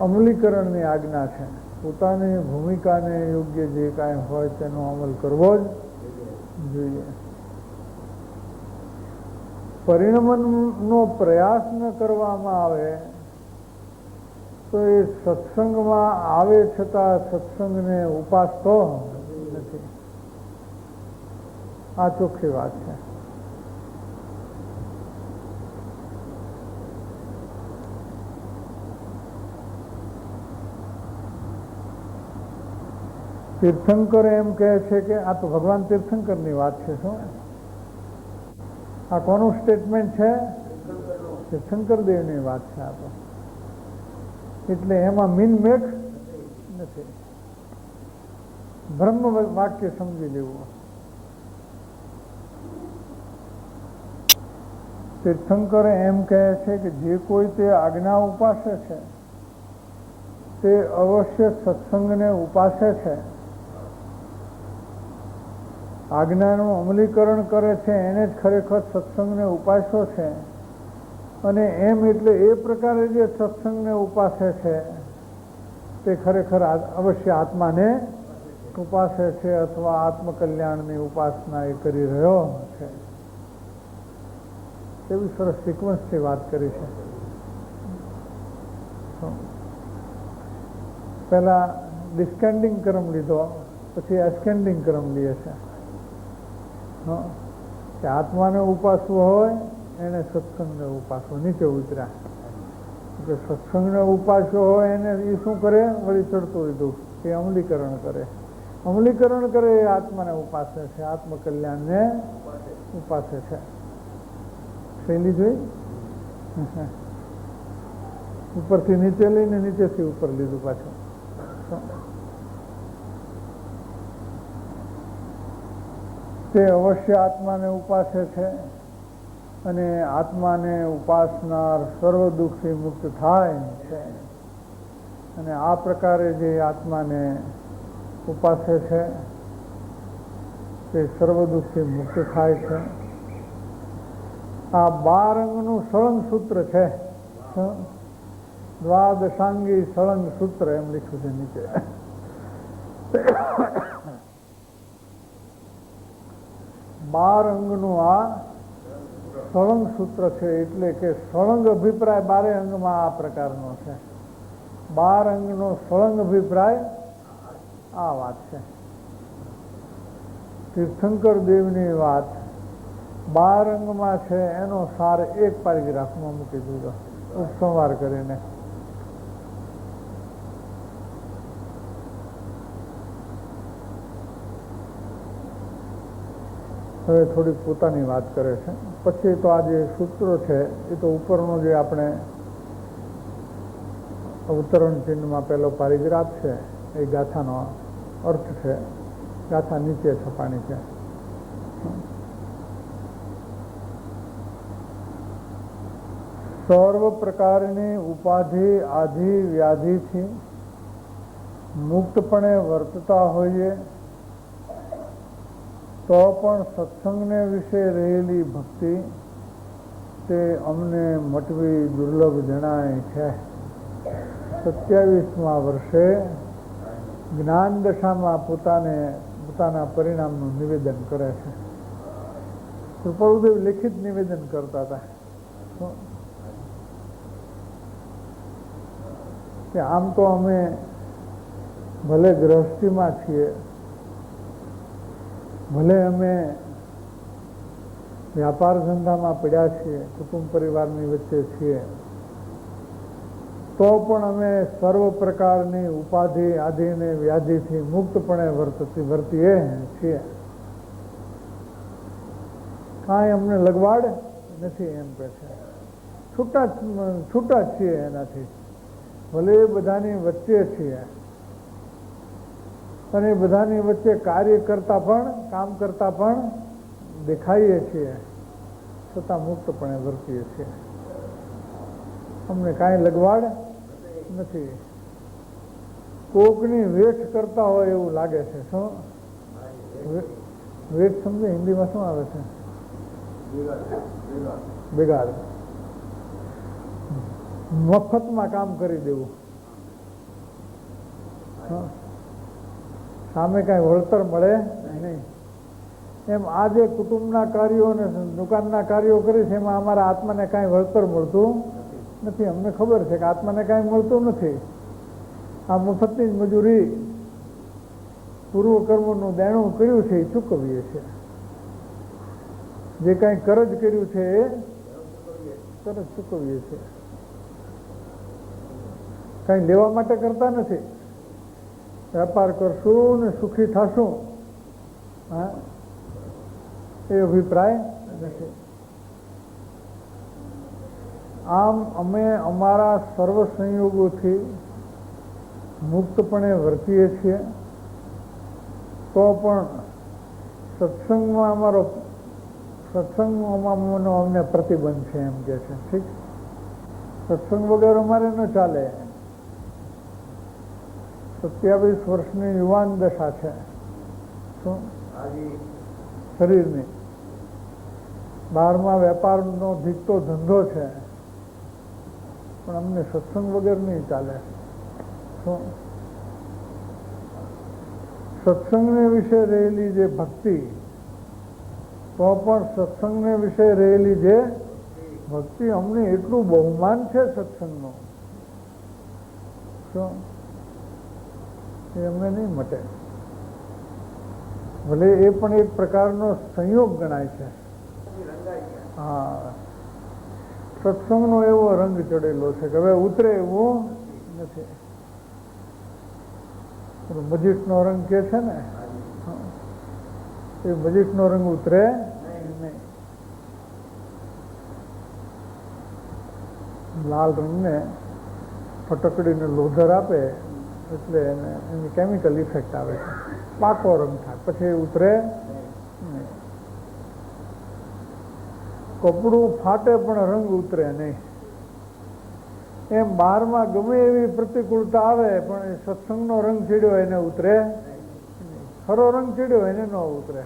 અમલીકરણની આજ્ઞા છે. પોતાની ભૂમિકાને યોગ્ય જે કાંઈ હોય તેનો અમલ કરવો જ જોઈએ. પરિણમનનો પ્રયાસ ન કરવામાં આવે તો એ સત્સંગમાં આવે છતાં સત્સંગને ઉપાસતો નથી. આ ચોખ્ખી વાત છે. તીર્થંકર એમ કહે છે કે આ તો ભગવાન તીર્થંકરની વાત છે. શું આ કોનું સ્ટેટમેન્ટ છે? તીર્થંકર દેવની વાત છે. આ તો એટલે એમાં મીન મેક નથી. બ્રહ્મ વાક્ય સમજી લેવું. તીર્થંકર એમ કહે છે કે જે કોઈ તે આજ્ઞા ઉપાસે છે તે અવશ્ય સત્સંગને ઉપાસે છે. આજ્ઞાનું અમલીકરણ કરે છે એને જ ખરેખર સત્સંગને ઉપાસ્યો છે. અને એમ એટલે એ પ્રકારે જે સત્સંગને ઉપાસે છે તે ખરેખર અવશ્ય આત્માને ઉપાસે છે અથવા આત્મકલ્યાણની ઉપાસના એ કરી રહ્યો છે. એવી સરસ સિક્વન્સથી વાત કરી છે. પહેલા ડિસ્કેન્ડિંગ ક્રમ લીધો, પછી એસ્કેન્ડિંગ ક્રમ લે છે. કે આત્માને ઉપાસવું હોય એને સત્સંગને ઉપાસવો. નીચે ઉતર્યા કે સત્સંગને ઉપાસ્યો હોય એને એ શું કરે? વળી ચડતું લીધું કે અમલીકરણ કરે. અમલીકરણ કરે એ આત્માને ઉપાસે છે, આત્મકલ્યાણને ઉપાસે છે. શૈલી જોઈ? ઉપરથી નીચે લઈને નીચેથી ઉપર લીધું પાછું. તે અવશ્ય આત્માને ઉપાસે છે અને આત્માને ઉપાસનાર સર્વ દુઃખથી મુક્ત થાય છે. અને આ પ્રકારે જે આત્માને ઉપાસે છે તે સર્વ દુઃખથી મુક્ત થાય છે. આ 12 અંગનું સળંગ સૂત્ર છે. દ્વાદશાંગી સળંગ સૂત્ર એમ લખ્યું છે નીચે. 12 અંગનું આ સળંગ સૂત્ર છે. એટલે કે સળંગ અભિપ્રાય 12 અંગમાં આ પ્રકારનો છે. 12 અંગનો સળંગ અભિપ્રાય આ વાત છે. તીર્થંકર દેવની વાત 12 અંગમાં છે એનો સાર એક પેરેગ્રાફમાં મૂકી દીધો ઉપસંહાર કરીને. હવે થોડીક પોતાની વાત કરે છે. પછી તો આ જે સૂત્રો છે એ તો ઉપરનો જે આપણે અવતરણ ચિહ્નમાં પહેલો પેરેગ્રાફ છે એ ગાથાનો અર્થ છે. ગાથા નીચે છપાણી છે. સર્વ પ્રકારની ઉપાધિ આધિ વ્યાધિથી મુક્તપણે વર્તતા હોઈએ તો પણ સત્સંગને વિશે રહેલી ભક્તિ તે અમને મટવી દુર્લભ જણાય છે. 27મા વર્ષે જ્ઞાન દશામાં પોતાના પરિણામનું નિવેદન કરે છે. કૃપાળુદેવ લિખિત નિવેદન કરતા હતા કે આમ તો અમે ભલે ગૃહસ્થીમાં છીએ, ભલે અમે વ્યાપાર ધંધામાં પડ્યા છીએ, કુટુંબ પરિવારની વચ્ચે છીએ, તો પણ અમે સર્વ પ્રકારની ઉપાધિ આદિને વ્યાધિથી મુક્તપણે વર્તીએ છીએ. કાંઈ અમને લગવાડ નથી એમ કહે છે. છૂટા છીએ એનાથી. ભલે બધાની વચ્ચે છીએ અને બધાની વચ્ચે કામ કરતા પણ દેખાઈએ છીએ, છતાં મુક્તપણે વર્તીએ છીએ. અમને કાંઈ લગવાડ નથી. કોકની વેઠ કરતા હોય એવું લાગે છે. શું વેઠ સમજે? હિન્દીમાં શું આવે છે? બેગાર. મફતમાં કામ કરી દેવું, સામે કાંઈ વળતર મળે નહીં. એમ આ જે કુટુંબના કાર્યો અને દુકાનના કાર્યો કરી છે એમાં અમારા આત્માને કાંઈ વળતર મળતું નથી. અમને ખબર છે કે આત્માને કાંઈ મળતું નથી. આ મફતની જ મજૂરી પૂર્વ કર્મનું દેણું કર્યું છે એ ચૂકવીએ છીએ. જે કાંઈ કરજ કર્યું છે એ કરજ ચૂકવીએ છીએ. કાંઈ લેવા માટે કરતા નથી. વેપાર કરશું ને સુખી થશું, હા, એ અભિપ્રાય નથી. આમ અમે અમારા સર્વ સંયોગોથી મુક્તપણે વર્તીએ છીએ, તો પણ સત્સંગમાં અમને પ્રતિબંધ છે એમ કે છે. ઠીક, સત્સંગ વગર અમારે ન ચાલે. 27 વર્ષની યુવાન દશા છે શું શરીરની. 12મા વેપારનો ધીકતો ધંધો છે, પણ અમને સત્સંગ વગર નહીં ચાલે. શું સત્સંગને વિશે રહેલી જે ભક્તિ, તો પણ સત્સંગને વિશે રહેલી જે ભક્તિ અમને એટલું બહુમાન છે સત્સંગનું, શું એ અમને નહીં મટે. ભલે એ પણ એક પ્રકારનો સંયોગ ગણાય છે. હા, સત્સંગનો એવો રંગ ચડેલો છે કે હવે ઉતરે એવું નથી. મજીઠનો રંગ કે છે ને, એ મજીઠનો રંગ ઉતરે નહીં. લાલ રંગને ફટકડીને લોધર આપે એટલે એની કેમિકલ ઇફેક્ટ આવે છે, પાકો રંગ થાય, પછી ઉતરે નહીં. કપડું ફાટે પણ રંગ ઉતરે નહીં. એમ 12માં ગમે એવી પ્રતિકૂળતા આવે પણ એ સત્સંગનો રંગ ચડ્યો એને ઉતરે નહીં. ખરો રંગ ચડ્યો એને ન ઉતરે.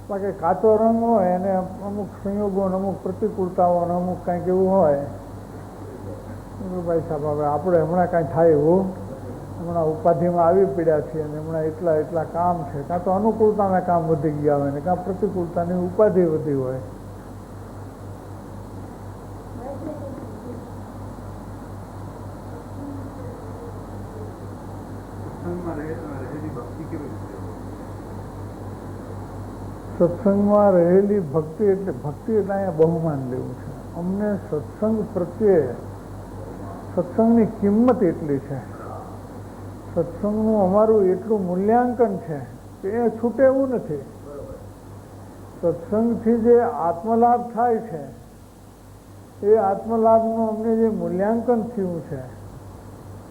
બાકી કાચો રંગ હોય એને અમુક સંયોગો, અમુક પ્રતિકૂળતાઓ, અમુક કાંઈક એવું હોય, ભાઈ સાહેબ હવે આપણે હમણાં કાંઈ થાય એવું, હમણાં ઉપાધિમાં આવી પડ્યા છીએ અને હમણાં એટલા કામ છે, કાં તો અનુકૂળતાના કામ વધી ગયા હોય ને કાં પ્રતિકૂળતાની ઉપાધિ વધી હોય. સત્સંગમાં રહેલી ભક્તિ એટલે અહીંયા બહુમાન લેવું છે. અમને સત્સંગ પ્રત્યે સત્સંગની કિંમત એટલી છે, સત્સંગનું અમારું એટલું મૂલ્યાંકન છે કે એ છૂટે એવું નથી. સત્સંગથી જે આત્મલાભ થાય છે એ આત્મલાભનું અમને જે મૂલ્યાંકન થયું છે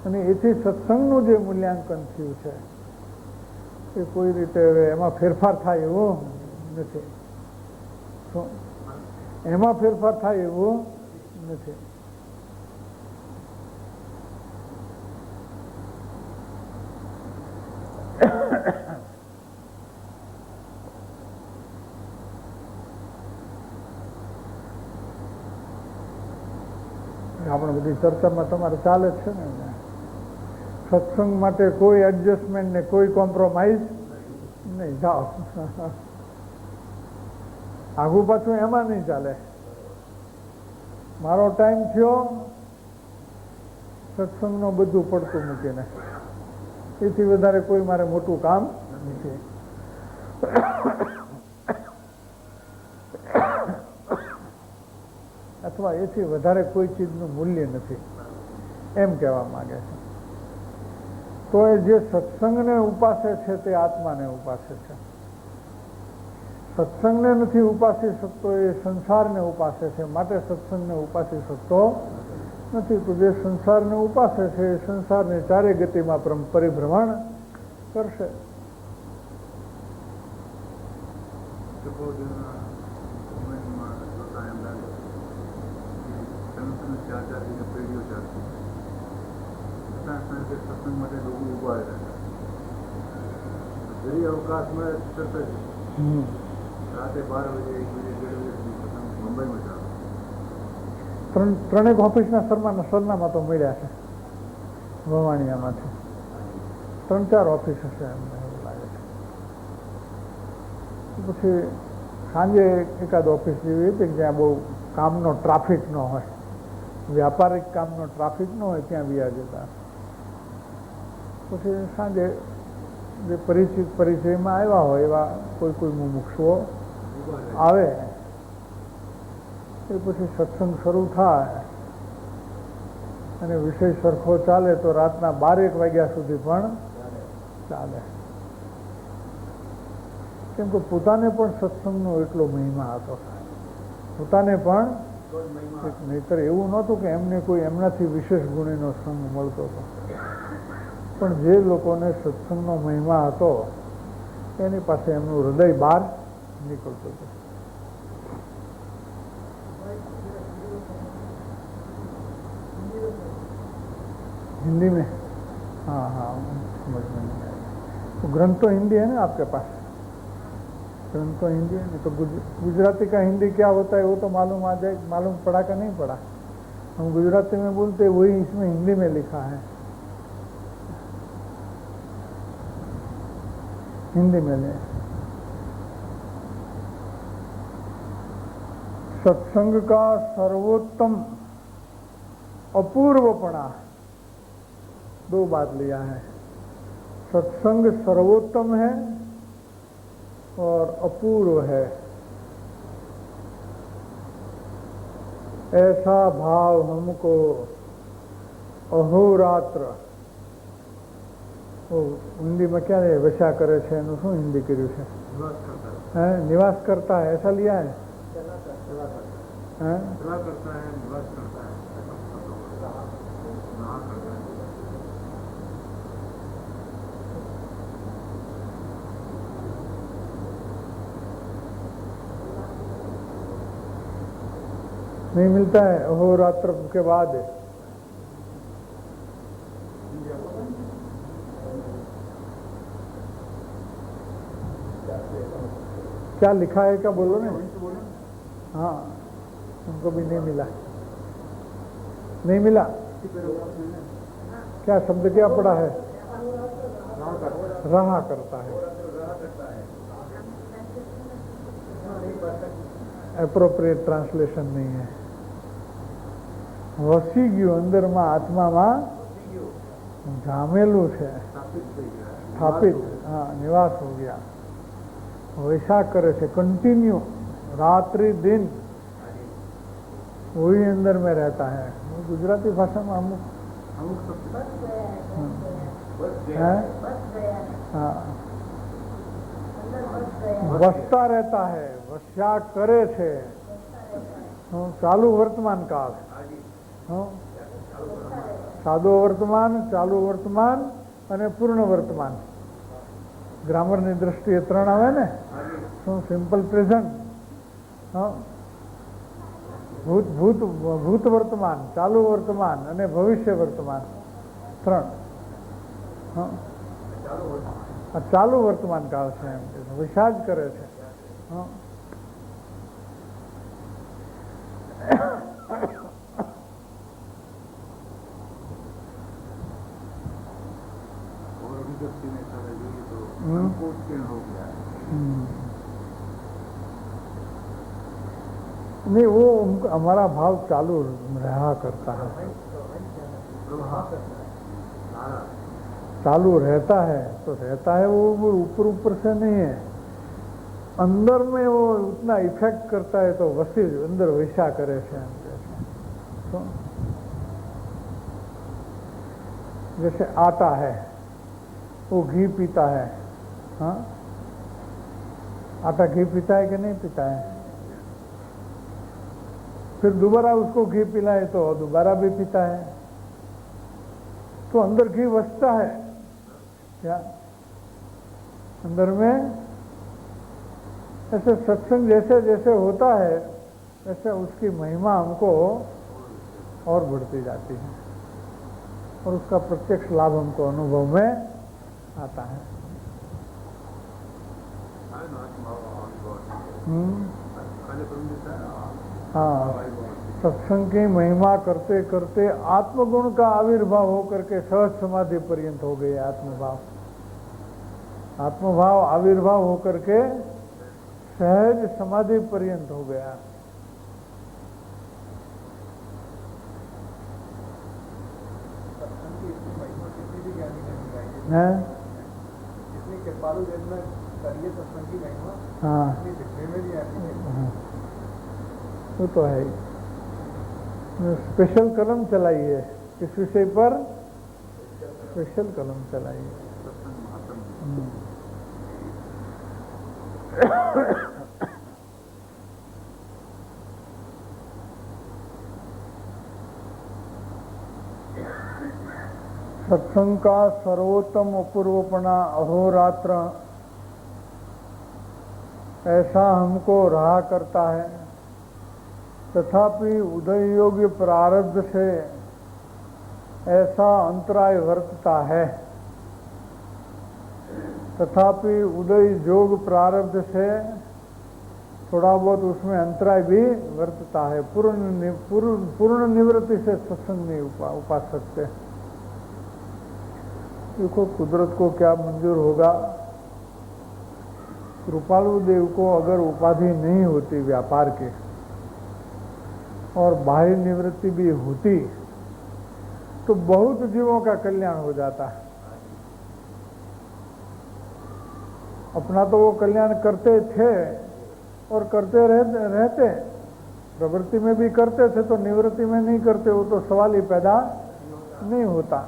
અને એથી સત્સંગનું જે મૂલ્યાંકન થયું છે એ કોઈ રીતે એમાં ફેરફાર થાય એવું નથી. એમાં ફેરફાર થાય એવું નથી. બધી ચર્ચામાં તમારે ચાલે જ છે ને. સત્સંગ માટે કોઈ એડજસ્ટમેન્ટ ને કોઈ કોમ્પ્રોમાઇઝ નહીં. જાઓ આગું પાછું એમાં નહીં ચાલે. મારો ટાઈમ થયો સત્સંગનું બધું પડતું મૂકીને, એથી વધારે કોઈ મારે મોટું કામ નથી. અથવા એથી વધારે કોઈ ચીજનું મૂલ્ય નથી એમ કહેવા માંગે છે. તો એ જે સત્સંગને ઉપાસે છે તે આત્માને ઉપાસે છે. સત્સંગને નથી ઉપાસી શકતો એ સંસારને ઉપાસે છે, માટે સત્સંગને ઉપાસી શકતો નથી. તો જે સંસારને ઉપાસે છે એ સંસારની ચારે ગતિમાં પરિભ્રમણ કરશે. સત્સંગ માટે લોકો ઉભા રહેતા, જરી અવકાશ મળે તરત જ રાતે 12 વાગે 1 વાગે 1:30 વાગે સત્સંગ મુંબઈમાં ચાલે. ત્રણેક ઓફિસના સરનામા તો મળ્યા છે વવાણિયામાંથી. 3-4 ઓફિસ હશે એમને એવું લાગે છે. પછી સાંજે એકાદ ઓફિસ જેવી હતી જ્યાં બહુ કામનો ટ્રાફિક ન હોય, વ્યાપારિક કામનો ટ્રાફિક ન હોય, ત્યાં વ્યા જતા. પછી સાંજે જે પરિચયમાં આવ્યા હોય એવા કોઈ મુમુક્ષુઓ આવે એ પછી સત્સંગ શરૂ થાય અને વિષય સરખો ચાલે તો રાતના 12-1 વાગ્યા સુધી પણ ચાલે. કેમ કે પોતાને પણ સત્સંગનો એટલો મહિમા હતો, પોતાને પણ. નહીતર એવું નહોતું કે એમને કોઈ એમનાથી વિશેષ ગુણીનો સંગ મળતો હતો, પણ જે લોકોને સત્સંગનો મહિમા હતો એની પાસે એમનું હૃદય બહાર નીકળતું હતું. हिंदी में? हाँ हाँ समझ में नहीं आएगा. तो ग्रंथ तो हिंदी है ना आपके पास? ग्रंथ तो हिंदी है नहीं तो गुजराती का हिंदी क्या होता है वो तो मालूम आ जाए. मालूम पड़ा का नहीं पड़ा? हम गुजराती में बोलते वही इसमें हिंदी में लिखा है, हिंदी में ले. सत्संग का सर्वोत्तम अपूर्वपणा 2 बात लिया है. सत्संग सर्वोत्तम है और अपूर्व है. ऐसा भाव हमको अहोरात्र, वो हिंदी में क्या है वशा करे छे एनु शुं हिंदी कर्યું છે? निवास करता है. ऐसा लिया है? सेवा करता है, निवास करता है. नहीं मिलता है अहोरात्र के बाद. क्या लिखा है क्या बोलो ना. हाँ हमको भी नहीं मिला. नहीं मिला. क्या शब्द क्या पड़ा है? रहा करता है. एप्रोप्रिएट ट्रांसलेशन नहीं है. વસી ગયું અંદરમાં આત્મામાં જામેલું છે, સ્થાપિત. हाँ निवास हो गया. वैसा करे છે कंटिन्यू रात्रि दिन वही अंदर में रहता है. गुजराती भाषा में अमुक है. हाँ वसता रहता है, वस्या करे છે. ચાલુ વર્તમાન કાળ. સાદો વર્તમાન, ચાલુ વર્તમાન અને પૂર્ણ વર્તમાન. ગ્રામરની દ્રષ્ટિએ 3 આવે ને. શું? સિમ્પલ પ્રેઝન્ટ, ભૂત વર્તમાન, ચાલુ વર્તમાન અને ભવિષ્ય વર્તમાન. 3. આ ચાલુ વર્તમાન કાળ છે એમ કે વિષા જ કરે છે. व्यक्ति ने सारा જોઈએ તો हम्म। संकोचन हो गया है। नहीं, वो हमारा भाव चालू रहा करता है, सारा चालू रहता है तो रहता है, वो ऊपर ऊपर से नहीं है, अंदर में वो उतना इफेक्ट करता है तो वसी अंदर वैसा करे છે तो जैसे आटा है, वो घी पीता है, हाँ, आटा घी पीता है कि नहीं पीता है? फिर दोबारा उसको घी पिलाए तो दोबारा भी पीता है, तो अंदर घी बचता है क्या? अंदर में ऐसे सत्संग जैसे जैसे होता है वैसे उसकी महिमा हमको और बढ़ती जाती है और उसका प्रत्यक्ष लाभ हमको अनुभव में आता है। हाँ, सत्संग की महिमा करते करते आत्मगुण का आविर्भाव होकर के सहज समाधि पर्यंत हो गए। आत्मभाव आविर्भाव होकर के सहज समाधि पर्यंत हो गया। हैं? इतनी कृपालु जन में करिए सत्संग की महिमा, हाँ, इतनी दिखने में नहीं आती है। हाँ, वो तो है ही। स्पेशल कलम चलाइए इस विषय पर, स्पेशल कलम चलाइए। सत्संग महात्म सत्संग का सर्वोत्तम अपूर्वपना अहोरात्र ऐसा हमको रहा करता है, तथापि उदय योग्य प्रारब्ध से ऐसा अंतराय वर्तता है, तथापि उदय योग प्रारब्ध से थोड़ा बहुत उसमें अंतराय भी वर्तता है। पूर्ण निवृत्ति से सत्संग नहीं उपा सकते। देखो कुदरत को क्या मंजूर होगा। कृपालु देव को अगर उपाधि नहीं होती व्यापार की और बाह्य निवृत्ति भी होती तो बहुत जीवों का कल्याण हो जाता है। अपना तो वो कल्याण करते थे और करते रहते, प्रवृत्ति में भी करते थे तो निवृत्ति में नहीं करते, वो तो सवाल ही पैदा नहीं होता।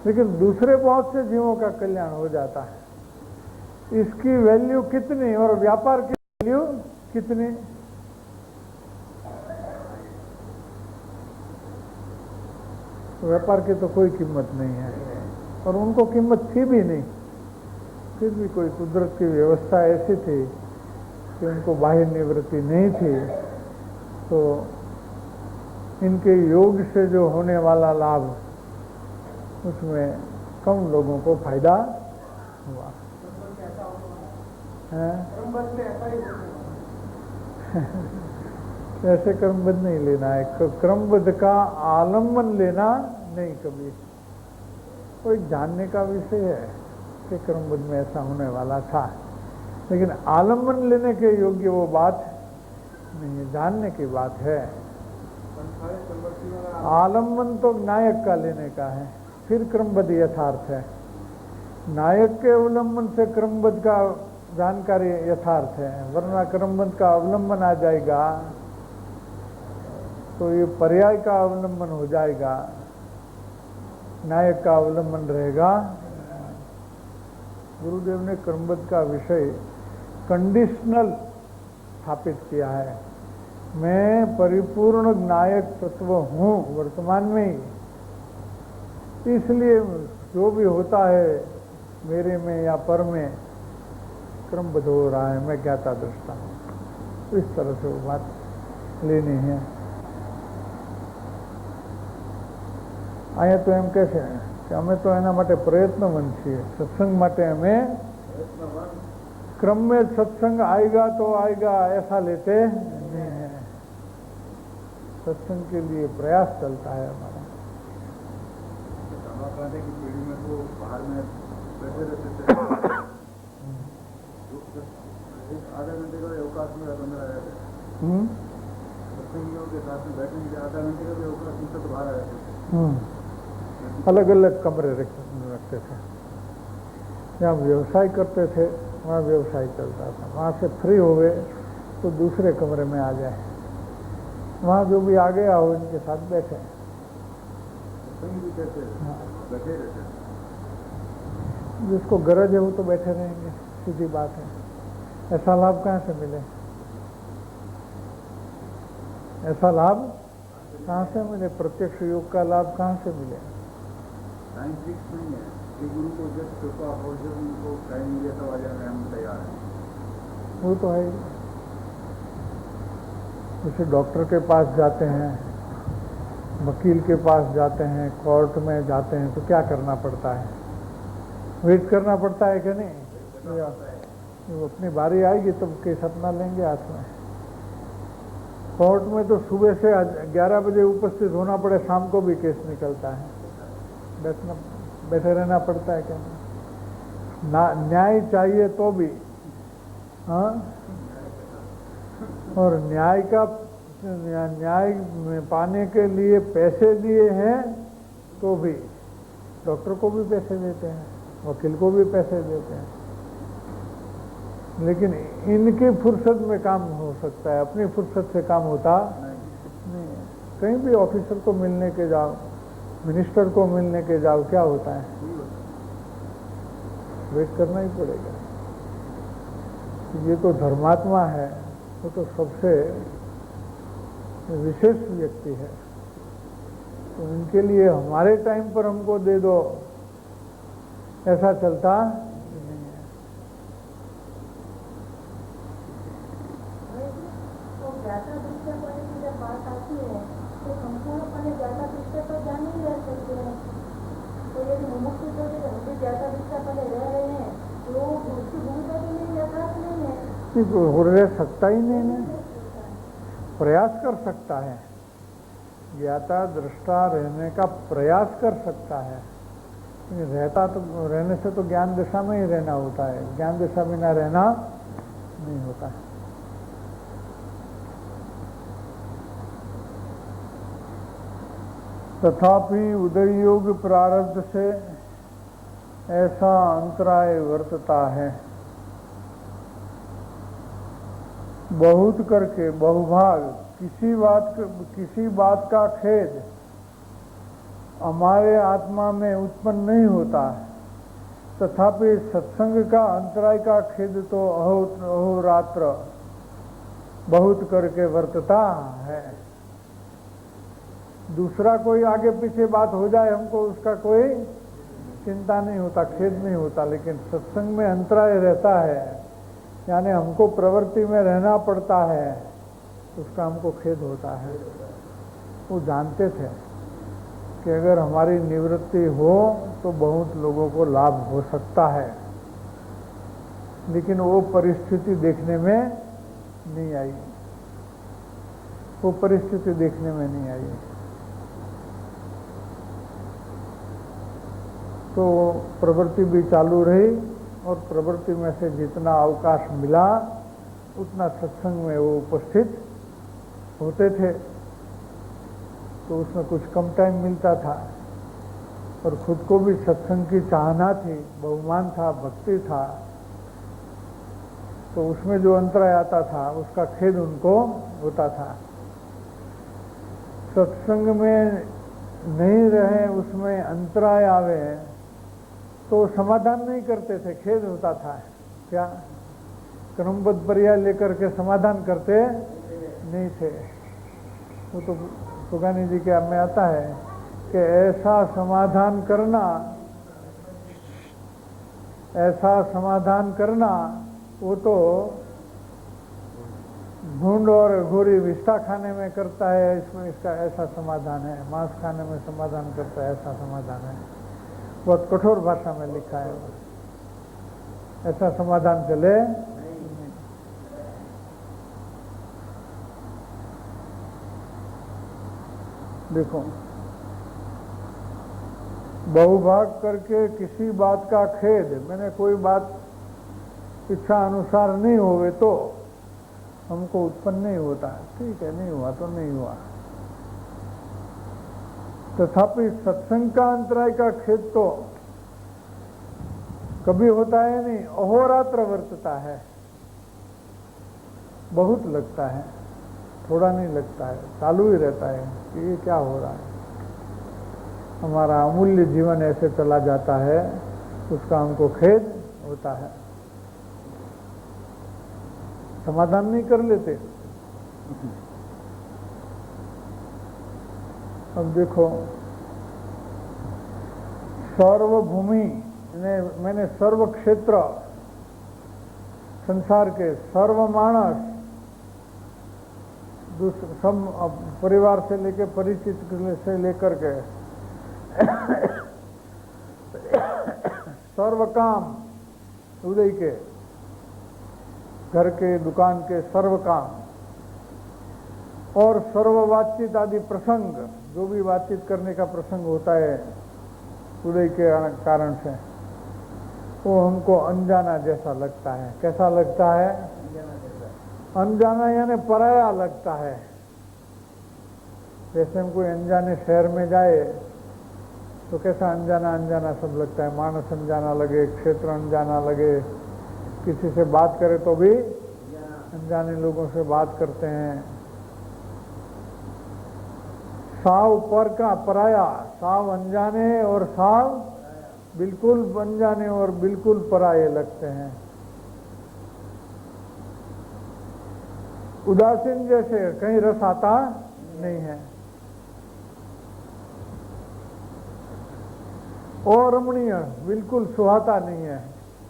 लेकिन दूसरे बहुत से जीवों का कल्याण हो जाता है। इसकी वैल्यू कितनी और व्यापार की वैल्यू कितनी? व्यापार की तो कोई कीमत नहीं है और उनको कीमत थी भी नहीं। फिर भी कोई कुदरत की व्यवस्था ऐसी थी कि उनको बाह्य निवृत्ति नहीं थी, तो इनके योग से जो होने वाला लाभ उसमें कम लोगों को फायदा हुआ है। ऐसे क्रमबद्ध नहीं लेना है, क्रमबद्ध का आलम्बन लेना नहीं। कभी कोई जानने का विषय है कि क्रमबद्ध में ऐसा होने वाला था, लेकिन आलम्बन लेने के योग्य वो बात नहीं है, जानने की बात है। आलम्बन तो नायक का लेने का है, फिर क्रमबद्ध यथार्थ है। नायक के अवलंबन से क्रमबद्ध का जानकारी यथार्थ है, वरना क्रमबद्ध का अवलंबन आ जाएगा तो ये पर्याय का अवलंबन हो जाएगा, नायक का अवलंबन रहेगा। गुरुदेव ने क्रमबद्ध का विषय कंडीशनल स्थापित किया है। मैं परिपूर्ण नायक तत्व हूँ वर्तमान में ही, इसलिए जो भी होता है मेरे में या पर में क्रमबद्ध हो रहा है, मैं ज्ञाता दृष्टा हूँ। इस तरह से वो बात लेनी है। અહીંયા તો એમ કહે છે કે અમે તો એના માટે પ્રયત્નવંત છીએ, સત્સંગ માટે અમે क्रम में सत्संग आएगा तो आएगा ऐसा लेते नहीं है। सत्संग के लिए प्रयास चलता है हमारा। की पीढ़ी में तो बाहर में बैठे रहते थे। एक आधा घंटे का अवकाश मिला तो अंदर आ जाते थे। सत्संगियों के साथ में बैठने के लिए आधा घंटे का भी अवकाश मिलता तो बाहर आ जाते थे। अलग अलग कमरे रखते थे। जहाँ व्यवसाय करते थे वहाँ व्यवसाय चलता था, वहाँ से फ्री हो गए तो दूसरे कमरे में आ जाए, वहाँ जो भी आ गया हो इनके साथ बैठे। सत्संगी भी कहते हाँ। बैठे रहते। जिसको गरज है वो तो बैठे रहेंगे, सीधी बात है। ऐसा लाभ कहाँ से मिले? ऐसा लाभ कहाँ से मिले? प्रत्यक्ष योग का लाभ कहाँ से मिले? टाइम फिक्स नहीं है कि गुरु को जब कृपा हो, जब उनको टाइम मिले तब आ जाने हम तैयार हैं। वो तो है। जैसे डॉक्टर के पास जाते हैं, वकील के पास जाते हैं, कोर्ट में जाते हैं तो क्या करना पड़ता है? वेट करना पड़ता है कि नहीं? वो अपनी बारी आएगी तब केस अपना लेंगे हाथ में। कोर्ट में तो सुबह से 11 बजे उपस्थित होना पड़े, शाम को भी केस निकलता है, बैठे रहना पड़ता है क्या? न्याय चाहिए तो भी, हाँ, और न्याय में पाने के लिए पैसे दिए हैं तो भी डॉक्टर को भी पैसे देते हैं, वकील को भी पैसे देते हैं, लेकिन इनकी फुर्सत में काम हो सकता है, अपनी फुर्सत से काम होता नहीं है। कहीं भी ऑफिसर को मिलने के जाओ, मिनिस्टर को मिलने के जाओ, क्या होता है? वेट करना ही पड़ेगा। ये तो धर्मात्मा है, वो तो सबसे विशेष व्यक्ति है, तो इनके लिए हमारे टाइम पर हमको दे दो, ऐसा चलता नहीं है। तो ज्यादा दृष्टि पड़ने की जब बात आती है तो संपूर्णपणे ज्यादा दृष्टि पर जा नहीं रह सकते हैं। तो यदि मुमुक्ष तो हमसे ज्यादा दृष्टि पड़े रह रहे हैं तो उसकी भूमिका के लिए यथार्थ नहीं है। हो रह सकता ही नहीं है, प्रयास कर सकता है, ज्ञाता दृष्टा रहने का प्रयास कर सकता है। रहता तो रहने से तो ज्ञान दिशा में ही रहना होता है, ज्ञान दिशा में ना रहना नहीं होता है। तथापि उदय योग प्रारब्ध से ऐसा अंतराय वर्तता है, बहुत करके बहुभाग किसी बात का खेद हमारे आत्मा में उत्पन्न नहीं होता, तथापि सत्संग का अंतराय का खेद तो अहोरात्र बहुत करके वर्तता है। दूसरा कोई आगे पीछे बात हो जाए हमको उसका कोई चिंता नहीं होता, खेद नहीं होता, लेकिन सत्संग में अंतराय रहता है, यानी हमको प्रवृत्ति में रहना पड़ता है, उसका हमको खेद होता है। वो जानते थे कि अगर हमारी निवृत्ति हो तो बहुत लोगों को लाभ हो सकता है, लेकिन वो परिस्थिति देखने में नहीं आई, वो परिस्थिति देखने में नहीं आई। तो प्रवृत्ति भी चालू रही और प्रवृत्ति में से जितना अवकाश मिला उतना सत्संग में वो उपस्थित होते थे, तो उसमें कुछ कम टाइम मिलता था और खुद को भी सत्संग की चाहना थी, बहुमान था, भक्ति था, तो उसमें जो अंतराय आता था उसका खेद उनको होता था। सत्संग में नहीं रहे, उसमें अंतराय आवे तो समाधान नहीं करते थे, खेद होता था। क्या क्रमबद्ध पर्याय लेकर के समाधान करते नहीं थे। वो तो सुगानी जी के में आता है कि ऐसा समाधान करना वो तो भूंड और घोरी विष्ठा खाने में करता है, इसमें इसका ऐसा समाधान है, मांस खाने में समाधान करता है, ऐसा समाधान है। बहुत कठोर भाषा में लिखा है, ऐसा समाधान चले नहीं। देखो बहुभाग करके किसी बात का खेद, मैंने कोई बात इच्छा अनुसार नहीं होवे तो हमको उत्पन्न नहीं होता है। ठीक है, नहीं हुआ तो नहीं हुआ। तथापि सत्संग का अंतराय का खेद तो कभी होता है नहीं, अहोरात्र वर्तता है, बहुत लगता है, थोड़ा नहीं लगता है, चालू ही रहता है कि ये क्या हो रहा है। हमारा अमूल्य जीवन ऐसे चला जाता है, उसका हमको खेद होता है, समाधान नहीं कर लेते। अब देखो, सर्वभूमि मैंने सर्व क्षेत्र, संसार के सर्व मानस, सब परिवार से लेकर परिचित से लेकर के सर्व काम, उदय के, घर के, दुकान के सर्व काम और सर्व बातचीत आदि प्रसंग, जो भी बातचीत करने का प्रसंग होता है उदय के कारण से, वो हमको अनजाना जैसा लगता है। कैसा लगता है? अनजाना यानी पराया लगता है। जैसे हम कोई अनजाने शहर में जाए तो कैसा अनजाना अनजाना सब लगता है, मानस अनजाना लगे, क्षेत्र अनजाना लगे, किसी से बात करे तो भी अनजाने लोगों से बात करते हैं। साव पर का पराया, साव अनजाने और साव बिल्कुल अनजाने और बिल्कुल पराये लगते हैं। उदासीन जैसे कहीं रस आता नहीं है, और रमणीय बिल्कुल सुहाता नहीं है,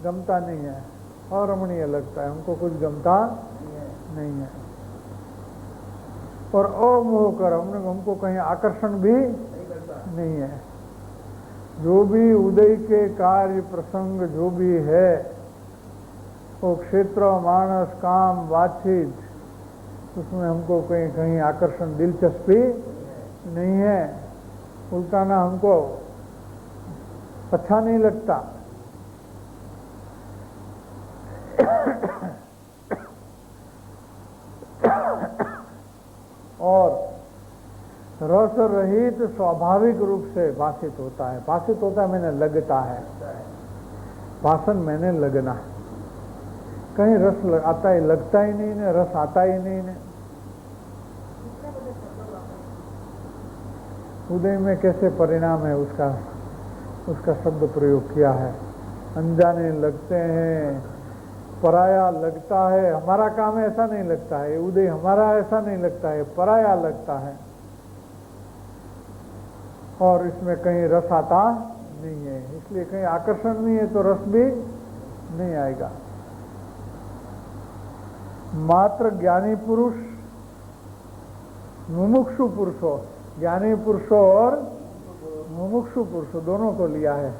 गमता नहीं है, और रमणीय लगता है, हमको कुछ गमता नहीं है। और अमोह कर हमको कहीं आकर्षण भी नहीं है। जो भी उदय के कार्य प्रसंग जो भी है, वो क्षेत्र, मानस, काम, बातचीत, उसमें हमको कहीं कहीं आकर्षण, दिलचस्पी नहीं है। उल्टा ना हमको अच्छा नहीं लगता। और रस रहित स्वाभाविक रूप से भाषित होता है। भाषित होता है मैंने लगता है, भाषण मैंने लगना, कहीं रस आता ही लगता ही नहीं ने, रस आता ही नहीं ने। उदय में कैसे परिणाम है उसका शब्द प्रयोग किया है। अनजाने लगते हैं, पराया लगता है। हमारा काम ऐसा नहीं लगता है, उदय हमारा ऐसा नहीं लगता है, पराया लगता है। और इसमें कहीं रस आता नहीं है, इसलिए कहीं आकर्षण नहीं है तो रस भी नहीं आएगा। मात्र ज्ञानी पुरुष, मुमुक्षु पुरुषों, ज्ञानी पुरुषों और मुमुक्षु पुरुषों दोनों को लिया है।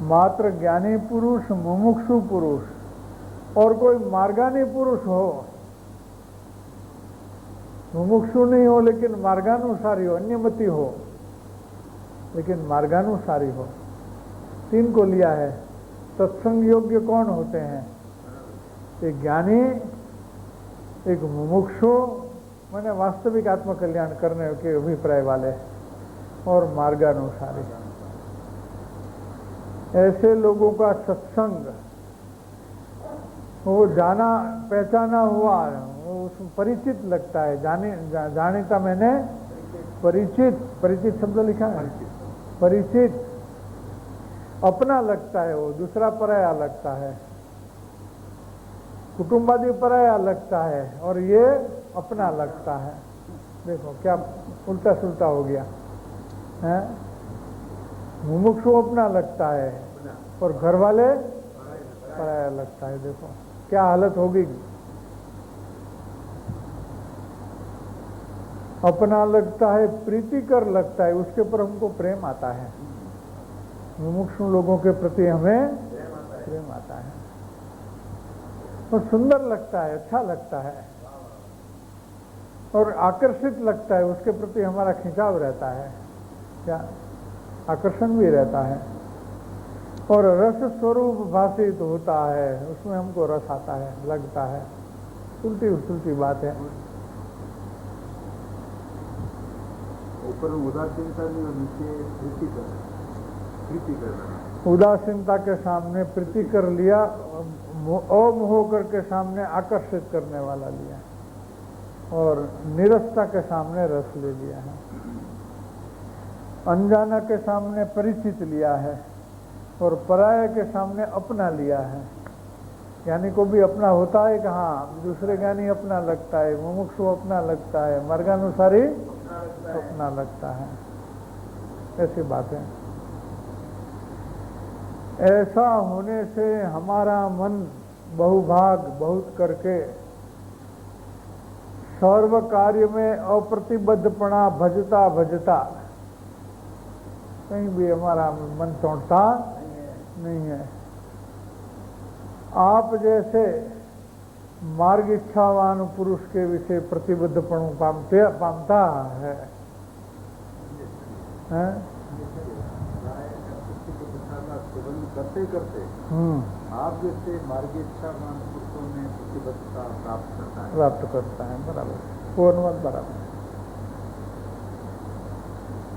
मात्र ज्ञानी पुरुष, मुमुक्षु पुरुष और कोई मार्गानी पुरुष हो, मुमुक्षु नहीं हो लेकिन मार्गानुसारी हो, अन्यमति हो लेकिन मार्गानुसारी हो, तीन को लिया है। सत्संग योग्य कौन होते हैं? एक ज्ञानी, एक मुमुक्षु माने वास्तविक आत्मकल्याण करने के अभिप्राय वाले, और मार्गानुसारी। ऐसे लोगों का सत्संग वो जाना पहचाना हुआ, वो उसमें परिचित लगता है। जानीता मैंने परिचित, परिचित शब्द लिखा है, परिचित अपना लगता है, वो दूसरा पराया लगता है, कुटुंबादि पराया लगता है और ये अपना लगता है। देखो क्या उल्टा सुल्टा हो गया है। मुमुक्षु अपना लगता है और घर वाले पराया लगता है। देखो क्या हालत होगी। अपना लगता है, प्रीतिकर लगता है, उसके ऊपर हमको प्रेम आता है। मुमुक्षु लोगों के प्रति हमें प्रेम आता है और सुंदर लगता है, अच्छा लगता है और आकर्षित लगता है, उसके प्रति हमारा खिंचाव रहता है। क्या आकर्षण भी रहता है, और रस स्वरूप भाषित होता है, उसमें हमको रस आता है, लगता है। उल्टी उल्टी बात है। ऊपर उदासीनता नहीं और नीचे प्रीति करना। उदासीनता के सामने प्रीति कर लिया, अमोह करके सामने आकर्षित करने वाला लिया, और निरसता के सामने रस ले लिया है। अनजाना के सामने परिचित लिया है, और पराया के सामने अपना लिया है। ज्ञानी को भी अपना होता है कि हाँ, दूसरे ज्ञानी अपना लगता है, मुमुक्षु अपना लगता है, मार्गानुसारी अपना लगता है। ऐसी बात है। ऐसा होने से हमारा मन बहुभाग बहुत करके सर्व कार्य में अप्रतिबद्धपना भजता भजता कहीं भी हमारा मन चौंटता नहीं है। आप जैसे मार्ग इच्छावान पुरुष के विषय प्रतिबद्धपणु पामता है, करते करते आप जैसे मार्ग इच्छावान पुरुषों में प्रतिबद्धता प्राप्त करता है। बराबर, पूर्णवत बराबर।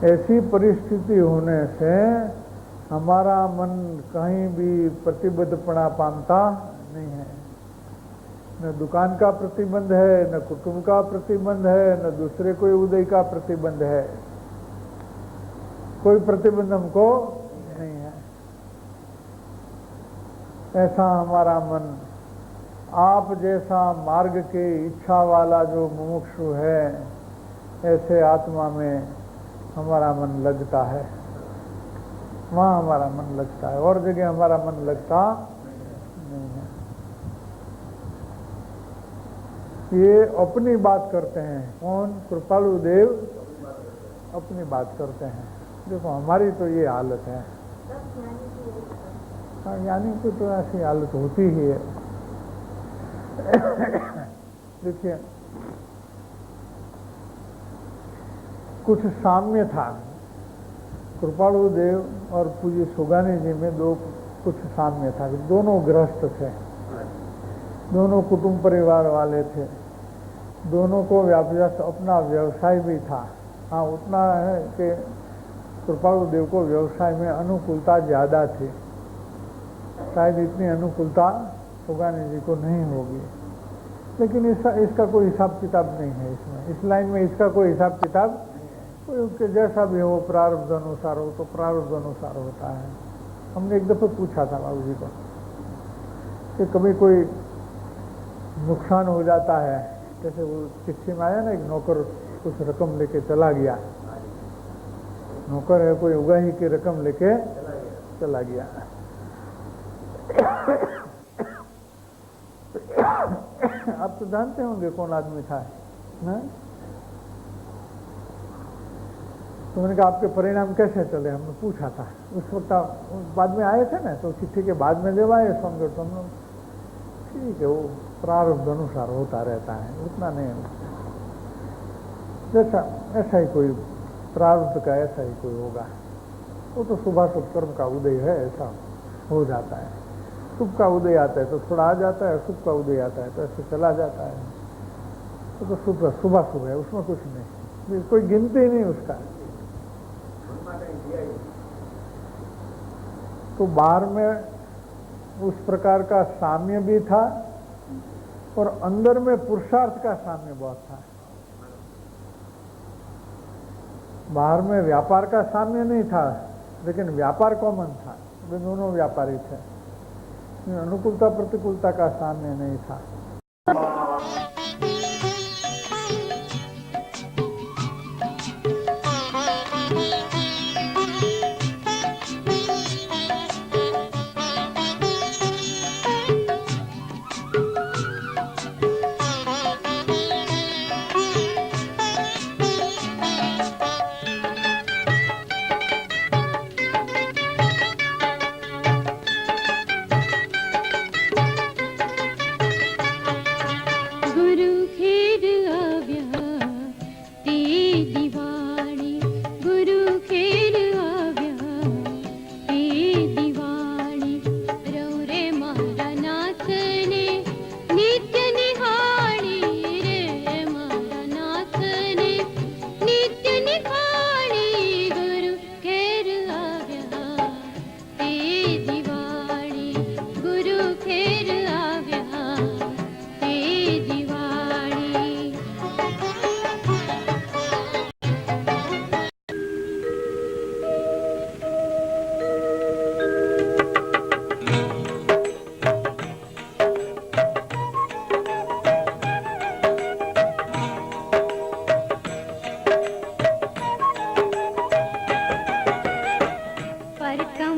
ऐसी परिस्थिति होने से हमारा मन कहीं भी प्रतिबद्धपना पाता नहीं है। न दुकान का प्रतिबंध है, न कुटुंब का प्रतिबंध है, न दूसरे कोई उदय का प्रतिबंध है। कोई प्रतिबंध हमको नहीं है। ऐसा हमारा मन आप जैसा मार्ग के इच्छा वाला जो मुमुक्षु है, ऐसे आत्मा में हमारा मन लगता है। वहाँ हमारा मन लगता है, और जगह हमारा मन लगता नहीं है। ये अपनी बात करते हैं। कौन? कृपालु देव अपनी बात करते हैं। देखो हमारी तो ये हालत है। हाँ, ज्ञानी की तो ऐसी हालत होती ही है। देखिए, कुछ साम्य था कृपालु देव और पूज्य सुगानी जी में। कुछ साम्य था। दोनों गृहस्थ थे, दोनों कुटुंब परिवार वाले थे, दोनों को अपना व्यवसाय भी था। हाँ, उतना है कि कृपालु देव को व्यवसाय में अनुकूलता ज़्यादा थी। शायद इतनी अनुकूलता सुगानी जी को नहीं होगी, लेकिन इसका कोई हिसाब किताब नहीं है। इसमें इस लाइन में इसका कोई हिसाब किताब, कोई उसके जैसा भी हो, प्रारब्ध अनुसार हो तो प्रारब्ध अनुसार होता है। हमने एक दफ़े पूछा था बाबू जी को कि कभी कोई नुकसान हो जाता है, जैसे वो चिट्ठी में आया ना, एक नौकर कुछ रकम लेके चला गया। नौकर है, कोई उगाही की रकम लेके चला गया। आप तो जानते होंगे कौन आदमी था ना? तो मैंने कहा आपके परिणाम कैसे चले, हमने पूछा था। उस वक्त आप बाद में आए थे ना, तो चिट्ठी के बाद में जब आए समझो तो हम ठीक है, वो प्रारब्ध अनुसार होता रहता है, उतना नहीं है। जैसा ऐसा ही कोई प्रारब्ध का ऐसा ही कोई होगा। वो तो शुभ कर्म का उदय है, ऐसा हो जाता है। शुभ का उदय आता है तो थोड़ा आ जाता है, शुभ का उदय आता है तो ऐसे चला जाता है। तो शुभ है, उसमें कुछ नहीं, कोई गिनती ही नहीं उसका। तो बाहर में उस प्रकार का साम्य भी था, और अंदर में पुरुषार्थ का साम्य बहुत था। बाहर में व्यापार का साम्य नहीं था, लेकिन व्यापार कॉमन था। वे दोनों व्यापारी थे। अनुकूलता प्रतिकूलता का साम्य नहीं था।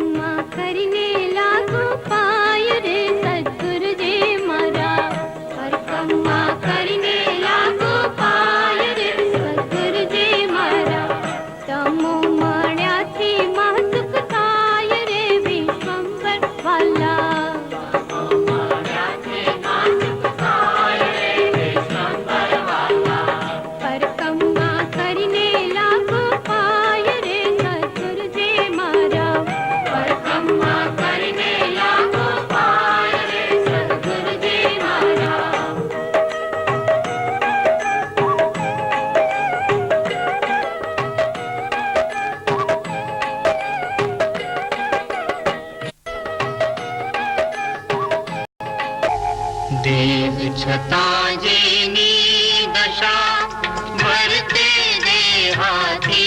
परिक्रमा करने लागो पाय रे सद्गुरु जी मारा परिक्रमा करने लागो पाय रे सद्गुरु जी मारा तमो मण्या थी मासुक थाय रे विश्वंभर वाला परिक्रमा करने लागो पाय रे सद्गुरु जी मारा परिक्रमा करने लागो पाय रे सद्गुरु जी मारा देव छता जेनी दशा भरते देहाती